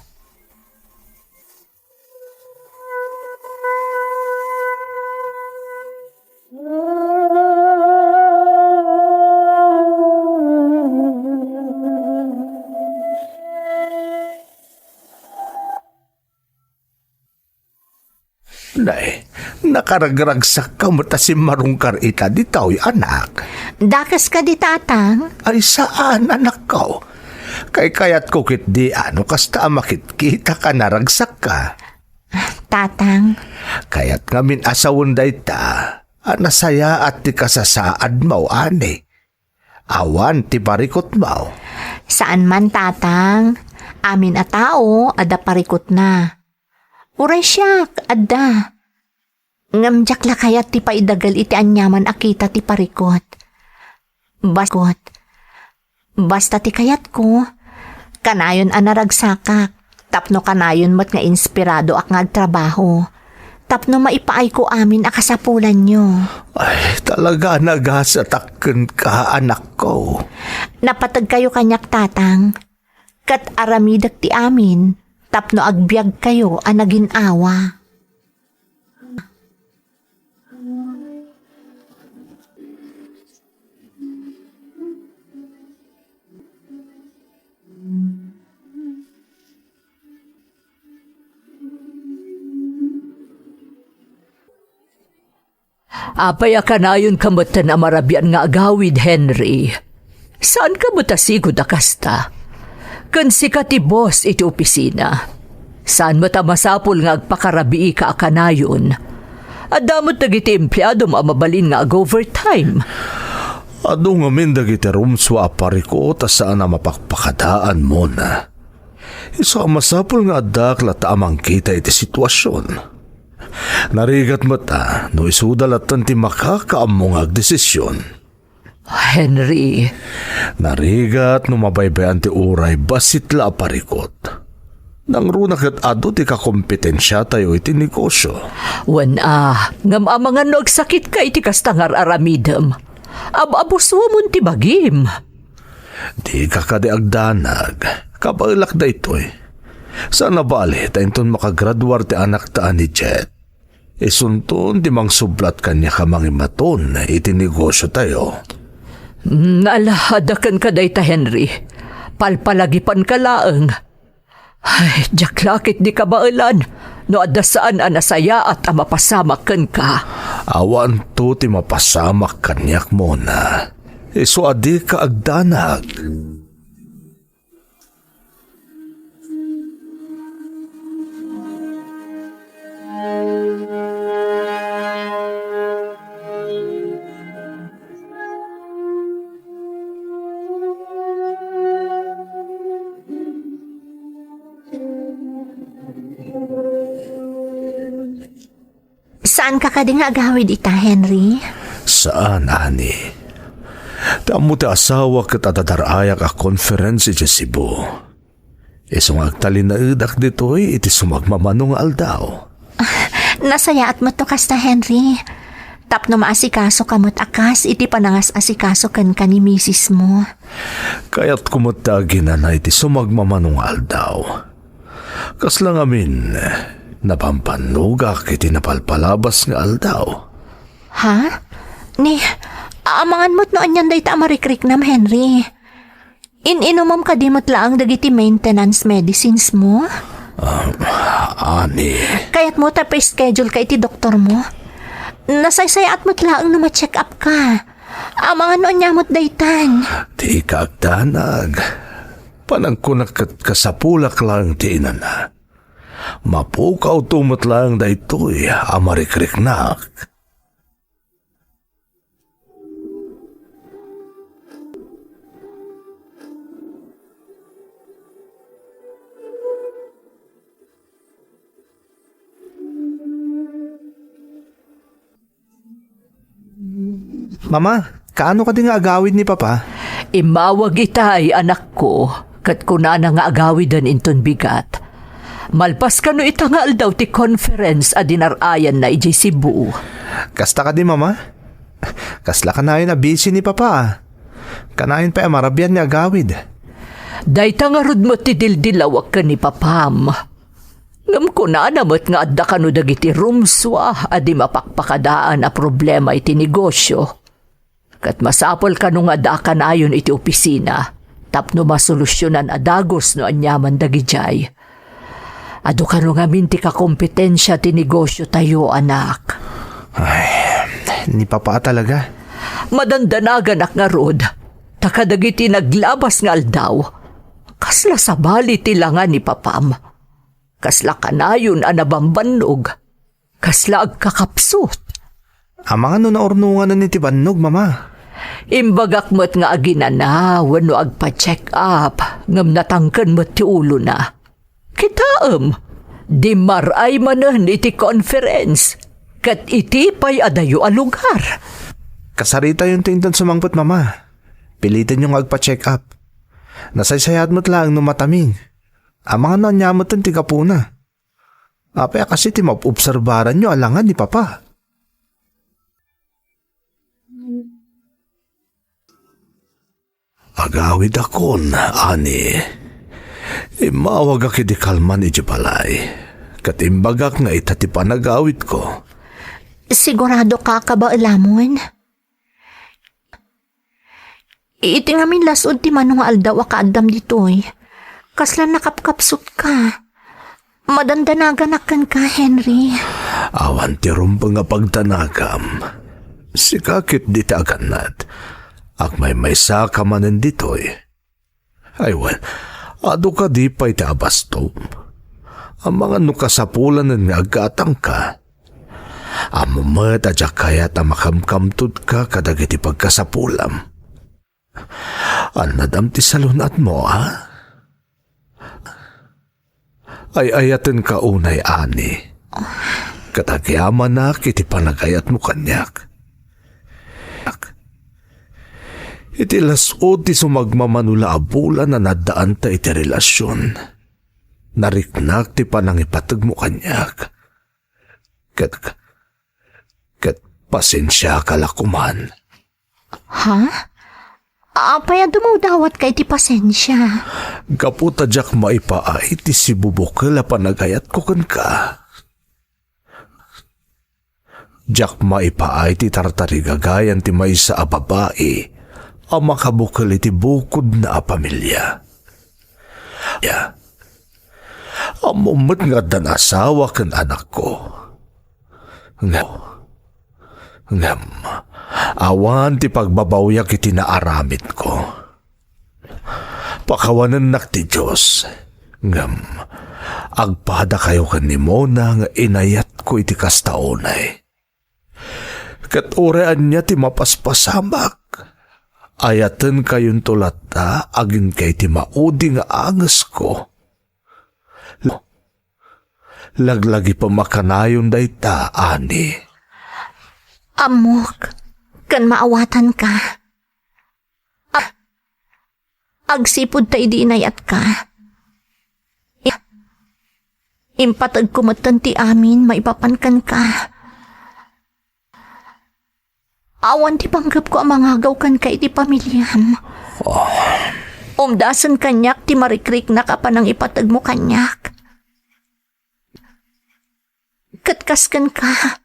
Nay, nakaragragsak ka mo ta si marungkar ita di tao'y anak. Dakas ka di tatang? Ay saan anak ko? Kay kayat ko kit di ano kasta makit kita ka naragsak ka. Tatang? Kayat ngamin asawon day ta, anasaya at ti kasasaad mo ane. Awan ti parikot mo. Saan man tatang? Amin a tao, ada parikot na. Uray siyak, adda. Ngamjak la kayat ti paidagal iti anyaman akita ti parikot. Basta ti kayat ko, kanayon anaragsakak, tapno kanayon mat nga inspirado ak ngagtrabaho, tapno maipaay ko amin akasapulan nyo. Ay, talaga nagasatakken ka anak ko. Napatag kayo kanyak tatang, kat aramidak ti amin, tapno agbyag kayo anagin awa. Apay akanayon kamuta na marabian nga agawid, Henry. Saan kamuta sigod akasta? Kan si katibos iti opisina. Saan mo ta masapul nga agpakarabii ka akanayon? Adamot dagiti empleyado mabalin nga ag-overtime. Ado nga min dagiti rumswa apariko ta saan na mapakpakadaan mo na. Isa masapul nga adak lata amang kita iti sitwasyon. Narigat mo ta no isudalatan ti makakaamong agdesisyon. Henry. Narigat no mabaybayan ti uray basit la aparikot. Nang runakat ado ti kakompetensya tayo iti negosyo. Ngam amangan no agsakit ka iti kastangar aramidem. Abuswa mo ti bagim. Di ka kadi agdanag. Kabailak da ito'y. Sana bali tainton makagraduar ti anak taan ni Jet. Isunton di mang sublat kanya kamangimaton na iti negosyo tayo. Nalahadakan ka day ta, Henry. Palpalagipan ka laeng. Ay, jaklakit di ka bailan. No adasaan anasaya at amapasamakan ka. Awan to ti mapasamak kanyak mo na. Iso adi ka agdanag. Saan ka kading agawid ita, Henry? Saan, ani? Tamo ti asawa kat atadarayak a conference iti Cebu. Isong agtalin na idak dito'y iti sumagmamanong aldaw. Nasaya at mato kasta, Henry. Tapno maasikaso kamot akas, iti panangas asikaso kan ni misis mo. Kaya't kumutagi na iti sumagmamanong aldaw. Kaslang amin, napampanugak iti napalpalabas nga aldaw. Ha? Ni, amangan mo't noon yan day ta amarikrik nam, Henry. Inumam ka di mo't laang dagiti maintenance medicines mo? Ani, Kaya't mo ta pa-schedule ka iti doktor mo. Nasaysayat mo't laang na ma-check up ka. Mga noon niya mo't daytan. di kaagdanag. Panangkunak kasapulak lang ti inana. Mapukaw tumot lang daytoy, amarikrik-nak. Mama, kaano ka din nga agawid ni Papa? Imawag itay, anak ko, kat kuna na nga agawidan inton bigat. Malpas ka no itangal daw ti conference a dinarayan na iji Cebu. Kasta ka di, Mama? Kasla ka na yun na busy ni Papa. Kanayon pa marabyan ni agawid. Dayta nga rod mo ti dildilawak ka ni Papam. Ngam ko na namot nga adda ka no dagiti rumswa a di mapakpakadaan a problema iti negosyo. Kat masapol ka nung ada ka na ayon iti opisina, tapno masolusyonan adagos no anyaman dagijay. Ado ka nung aminti ka kompetensya ti negosyo tayo, anak. Ni Papa talaga. Madandanagan nga rod, takadagiti naglabas nga aldaw. Kasla sa bali tilangan ni Papam. Kasla kanayon anabambanog. Kasla agkakapsot. Ang mga naurnungan na ni Tibanog, Mama. Imbagak mo't nga aginana, wano agpa-check up, ngam natangkan mo't ti ulo na. Kitaam, di maray manan iti conference, kat iti pa'y adayo a lugar. Kasarita yung tinton sumangpot, Mama. Pilitin yung agpa-check up. Nasaysayat mo't lang nung mataming. Ang mga nanyamot yung tigapuna. Apaya kasi ti mapobserbaran nyo alangan ni Papa. Agawid ako na, ani. Imawag aki di kalman iti balay. Katimbagak nga itati panagawid ko. Sigurado ka ka ba alamon? Iti nga min lasod ti manong aldaw akaadam ditoy. Kasla nakapkapsot ka. Madandanagan ka, Henry. Awan ti rumpa nga pagtanagam. Sikakit di taganat. Ak may saka manen ditoy. Aywan, ado ka di pa'y tabasto. Ang mga nukasapulan nga agatang ka. Amamat adya kaya't makamkamtud ka kadagiti pagkasapulam. Anadam ti salunat mo, ha? Ay ayaten ka unay, ani. Katagyaman na kiti panagayat mo kanyak. Iti lasod ti sumagmamanula abulan na nadaan ta iti relasyon. Nariknak ti panangipatag mo kanyak. Kat pasensya ka lakuman. Ha? Apaya dumudawat kay ti pasensya. Kaputa jak maipaay ti si bubukal a panagayat ko kan ka. Jak maipaay ti tartarigagayan ti may sa ababae ang makabukal iti bukod na pamilya. Ya, ang mumat nga dan asawa kan anak ko. Ngam, awan ti pagbabawyak iti naaramid ko. Pakawanan nak ti Diyos. Ngam, agpada kayo kan ni Mona nga inayat ko iti kastaonay. Kat orean niya ti mapaspasamak. Ayaten kayon tulata agin kay ti maudi nga angas ko. Laglagi pa makanayon dayta, ani. Amok, kan maawatan ka. Agsipod ta idi inayat ka. Impatag kumatan ti amin, maipapankan ka. Awan ti panggap ko ang mga gawkan ka iti pamilyam. Umdasan kanyak ti marikrik na kapanang ipatag mo kanyak. Katkaskan ka.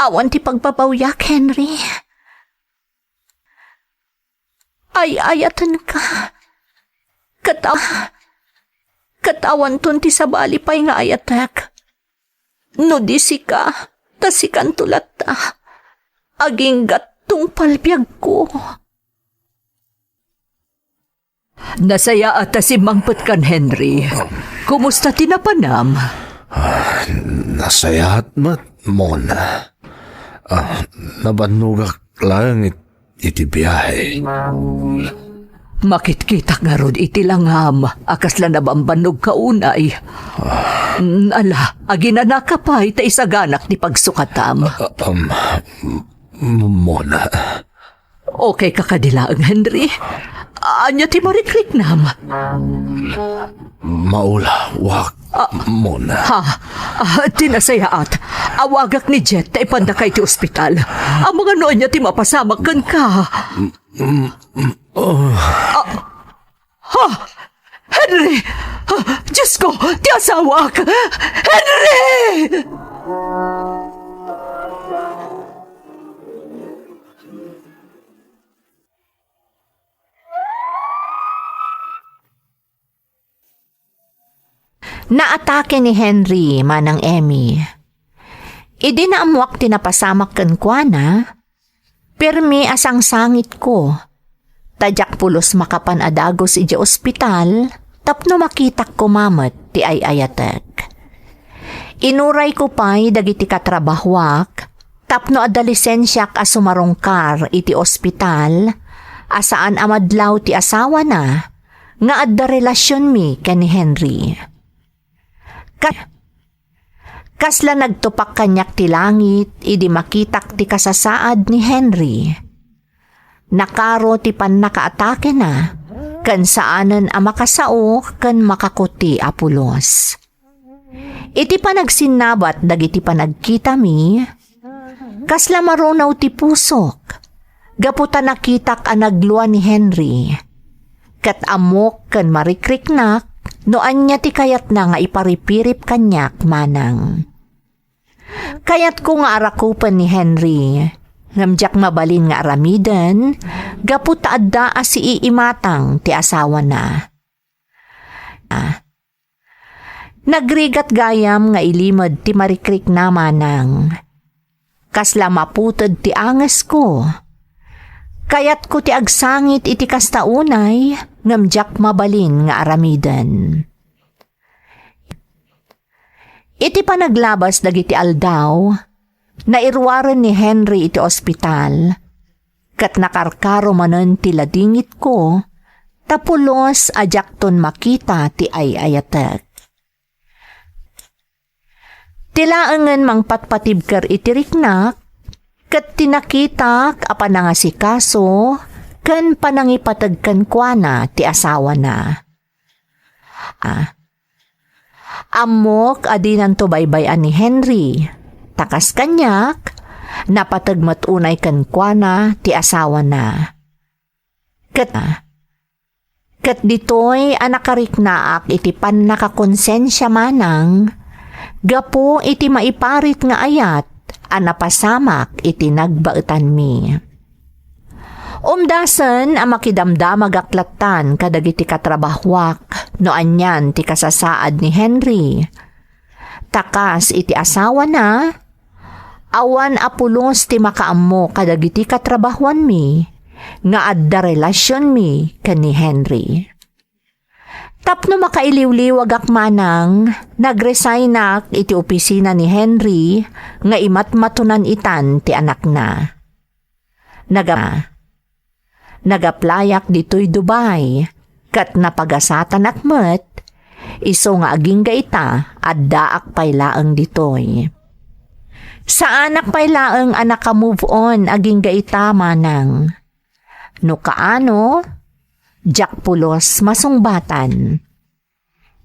Awan ti pagpapawyak, Henry. Ay ayatan ka. Katawan ton ti sabali pa'y nga ayatek. No di sika, tasikan tulat ta. Aging gatong palbiag ko. Nasaya ata si Mangpet kan Henry. Kumusta tinapanam? Nasayat mo na. Nabanugak lang iti biyahe. Makit-kita nga rod iti langham, akas lang nabambanog kaunay. Ala, aginana ka pa, ita isaganak ni pagsukatam. Mona. Okay ka kadilaang, Henry? Anya ti marikriknam? Maula, wak, mona. Tinasayaat. Awagak ni Jet ta ipanda kay ti ospital. Ang mga noon niya ti mapasamak kan ka. Henry! Diyos ko, ti asawak! Henry! Naatake ni Henry manang Emmy. Idi na amuak tinapasamak kan kwa na, pirmi asang sangit ko. Tadyak pulos makapan adagos iji ospital, tapno makitak ko mamet ti ay ayatek. Inuray ko pa'y dagiti katrabahwak, tapno adalisensyak asumarongkar iti ospital, asaan amadlaw ti asawa na, nga adda relasyon mi ken ni Henry. Kasla nagtupak kanyak ti langit, idi makitak ti kasasaad ni Henry. Nakaro ti pan nakaatake na, kan saanan a makasao kan makakuti apulos. Iti panagsinnabat dagiti panagkita mi, kasla marunaw ti pusok, gaputa nakitak a nagluwa ni Henry. Kat amok kan marikriknak, noan niya ti kayat na nga iparipirip kanyak manang. Kayat ko nga arakupan ni Henry, ngamjak mabalin nga aramidan, gaputa adda si iimatang ti asawa na. Nagrigat gayam nga ilimod ti marikrik na manang. Kasla maputod ti anges ko. Kayat ko ti agsangit iti kastaunay, ngamjak mabalin nga aramidan. Iti panaglabas dagiti aldaw, nairwaran ni Henry iti ospital, kat nakarkaro manen ti ladingit ko, tapulos ajakton makita ti ay ayatek. Tilaangan mang patpatibker iti riknak, kat tinakitak apanangasikaso, kan panangipatagkan kwa na ti asawa na. Amok adinan to baybayan ni Henry, takas kanyak, napatagmat unay kan kwa na ti asawa na. Kat ditoy anakariknaak iti pan nakakonsensya manang, gapo iti maiparit nga ayat, anapasamak iti nagbaetan mi. Umdasan ang makidamdamag aklatan kadagiti katrabahwak no anyan ti kasasaad ni Henry. Takas iti asawa na, awan apulos ti makaammo kadagiti katrabahuan mi, nga adda relasyon mi ken ni Henry. Tapno makailiwliwag akmanang, nagresignak iti opisina ni Henry, nga imatmatunan itan ti anak na. Nagaplayak dito'y Dubai, kat napagasatan akmet, iso nga aging gaita, addaak paylaang dito'y. Sa anak paylaang anak ka move on, aging gaita manang. No kaano, Jack pulos masungbatan.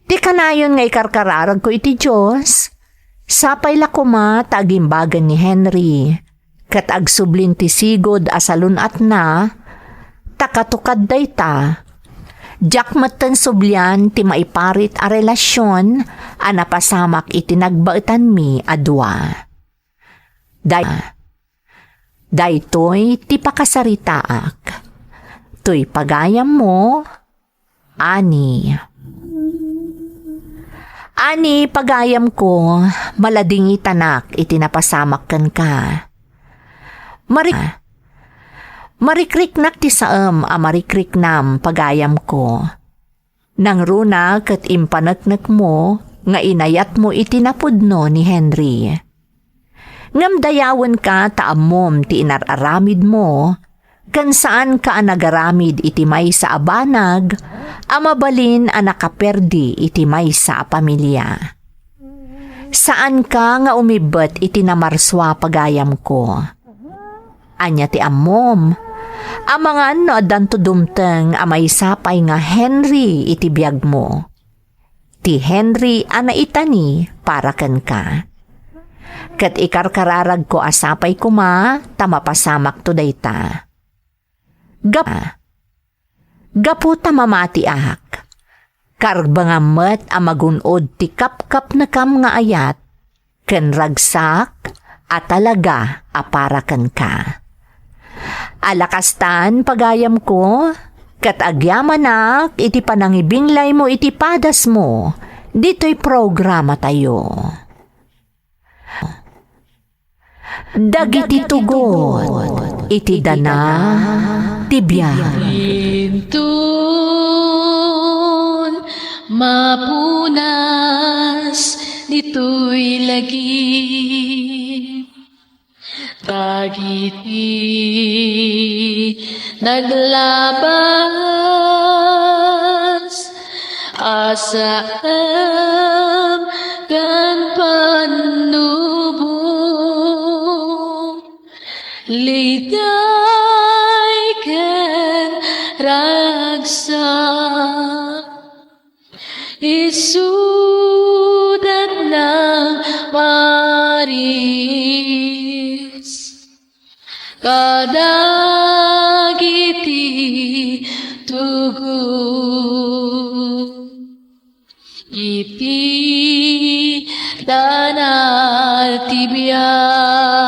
Di kanayon nga ikarkararag ko iti Diyos, sapay lakuma tagimbagan ni Henry, kat agsublin ti sigod asalun at na, takatukad dayta. Jack matan sublian ti maiparit a relasyon, anapasamak iti nagbaetan mi adwa. Daytoy ti pakasaritaak. To'y pagayam mo, ani. Ani pagayam ko, malading itanak itinapasamak kan ka. Marikrik nak ti saem a marikrik nam pagayam ko. Nang runa kat impanaknak mo, nga inayat mo itinapudno ni Henry. Ngam dayawan ka taamom ti inararamid mo, kan saan ka nagaramid iti may sa abanag, amabalin a nakaperdi iti may sa pamilya. Saan ka nga umibet iti namarswa pagayam ko? Anya ti amom, amangan no adanto dumteng amay sapay nga Henry iti biyag mo. Ti Henry ana itani para ken ka. Ket ikarkararag ko asapay kuma, tamapasamak to dayta. Gapu tamamati ahak. Karbangamet a magunod ti kapkap na kam nga ayat, ken ragsak at talaga aparakan ka. Alakastan pagayam ko, ket agyamanak iti panangibinglay mo iti padas mo, dito'y programa tayo. Dagiti tugot, iti dana, tibiyag. Intun mapunas dito'y lagi. Dagiti naglabas asam kan panubong ligay ken ragsak isudat ng maris kadagiti tugo iti danal tibiyag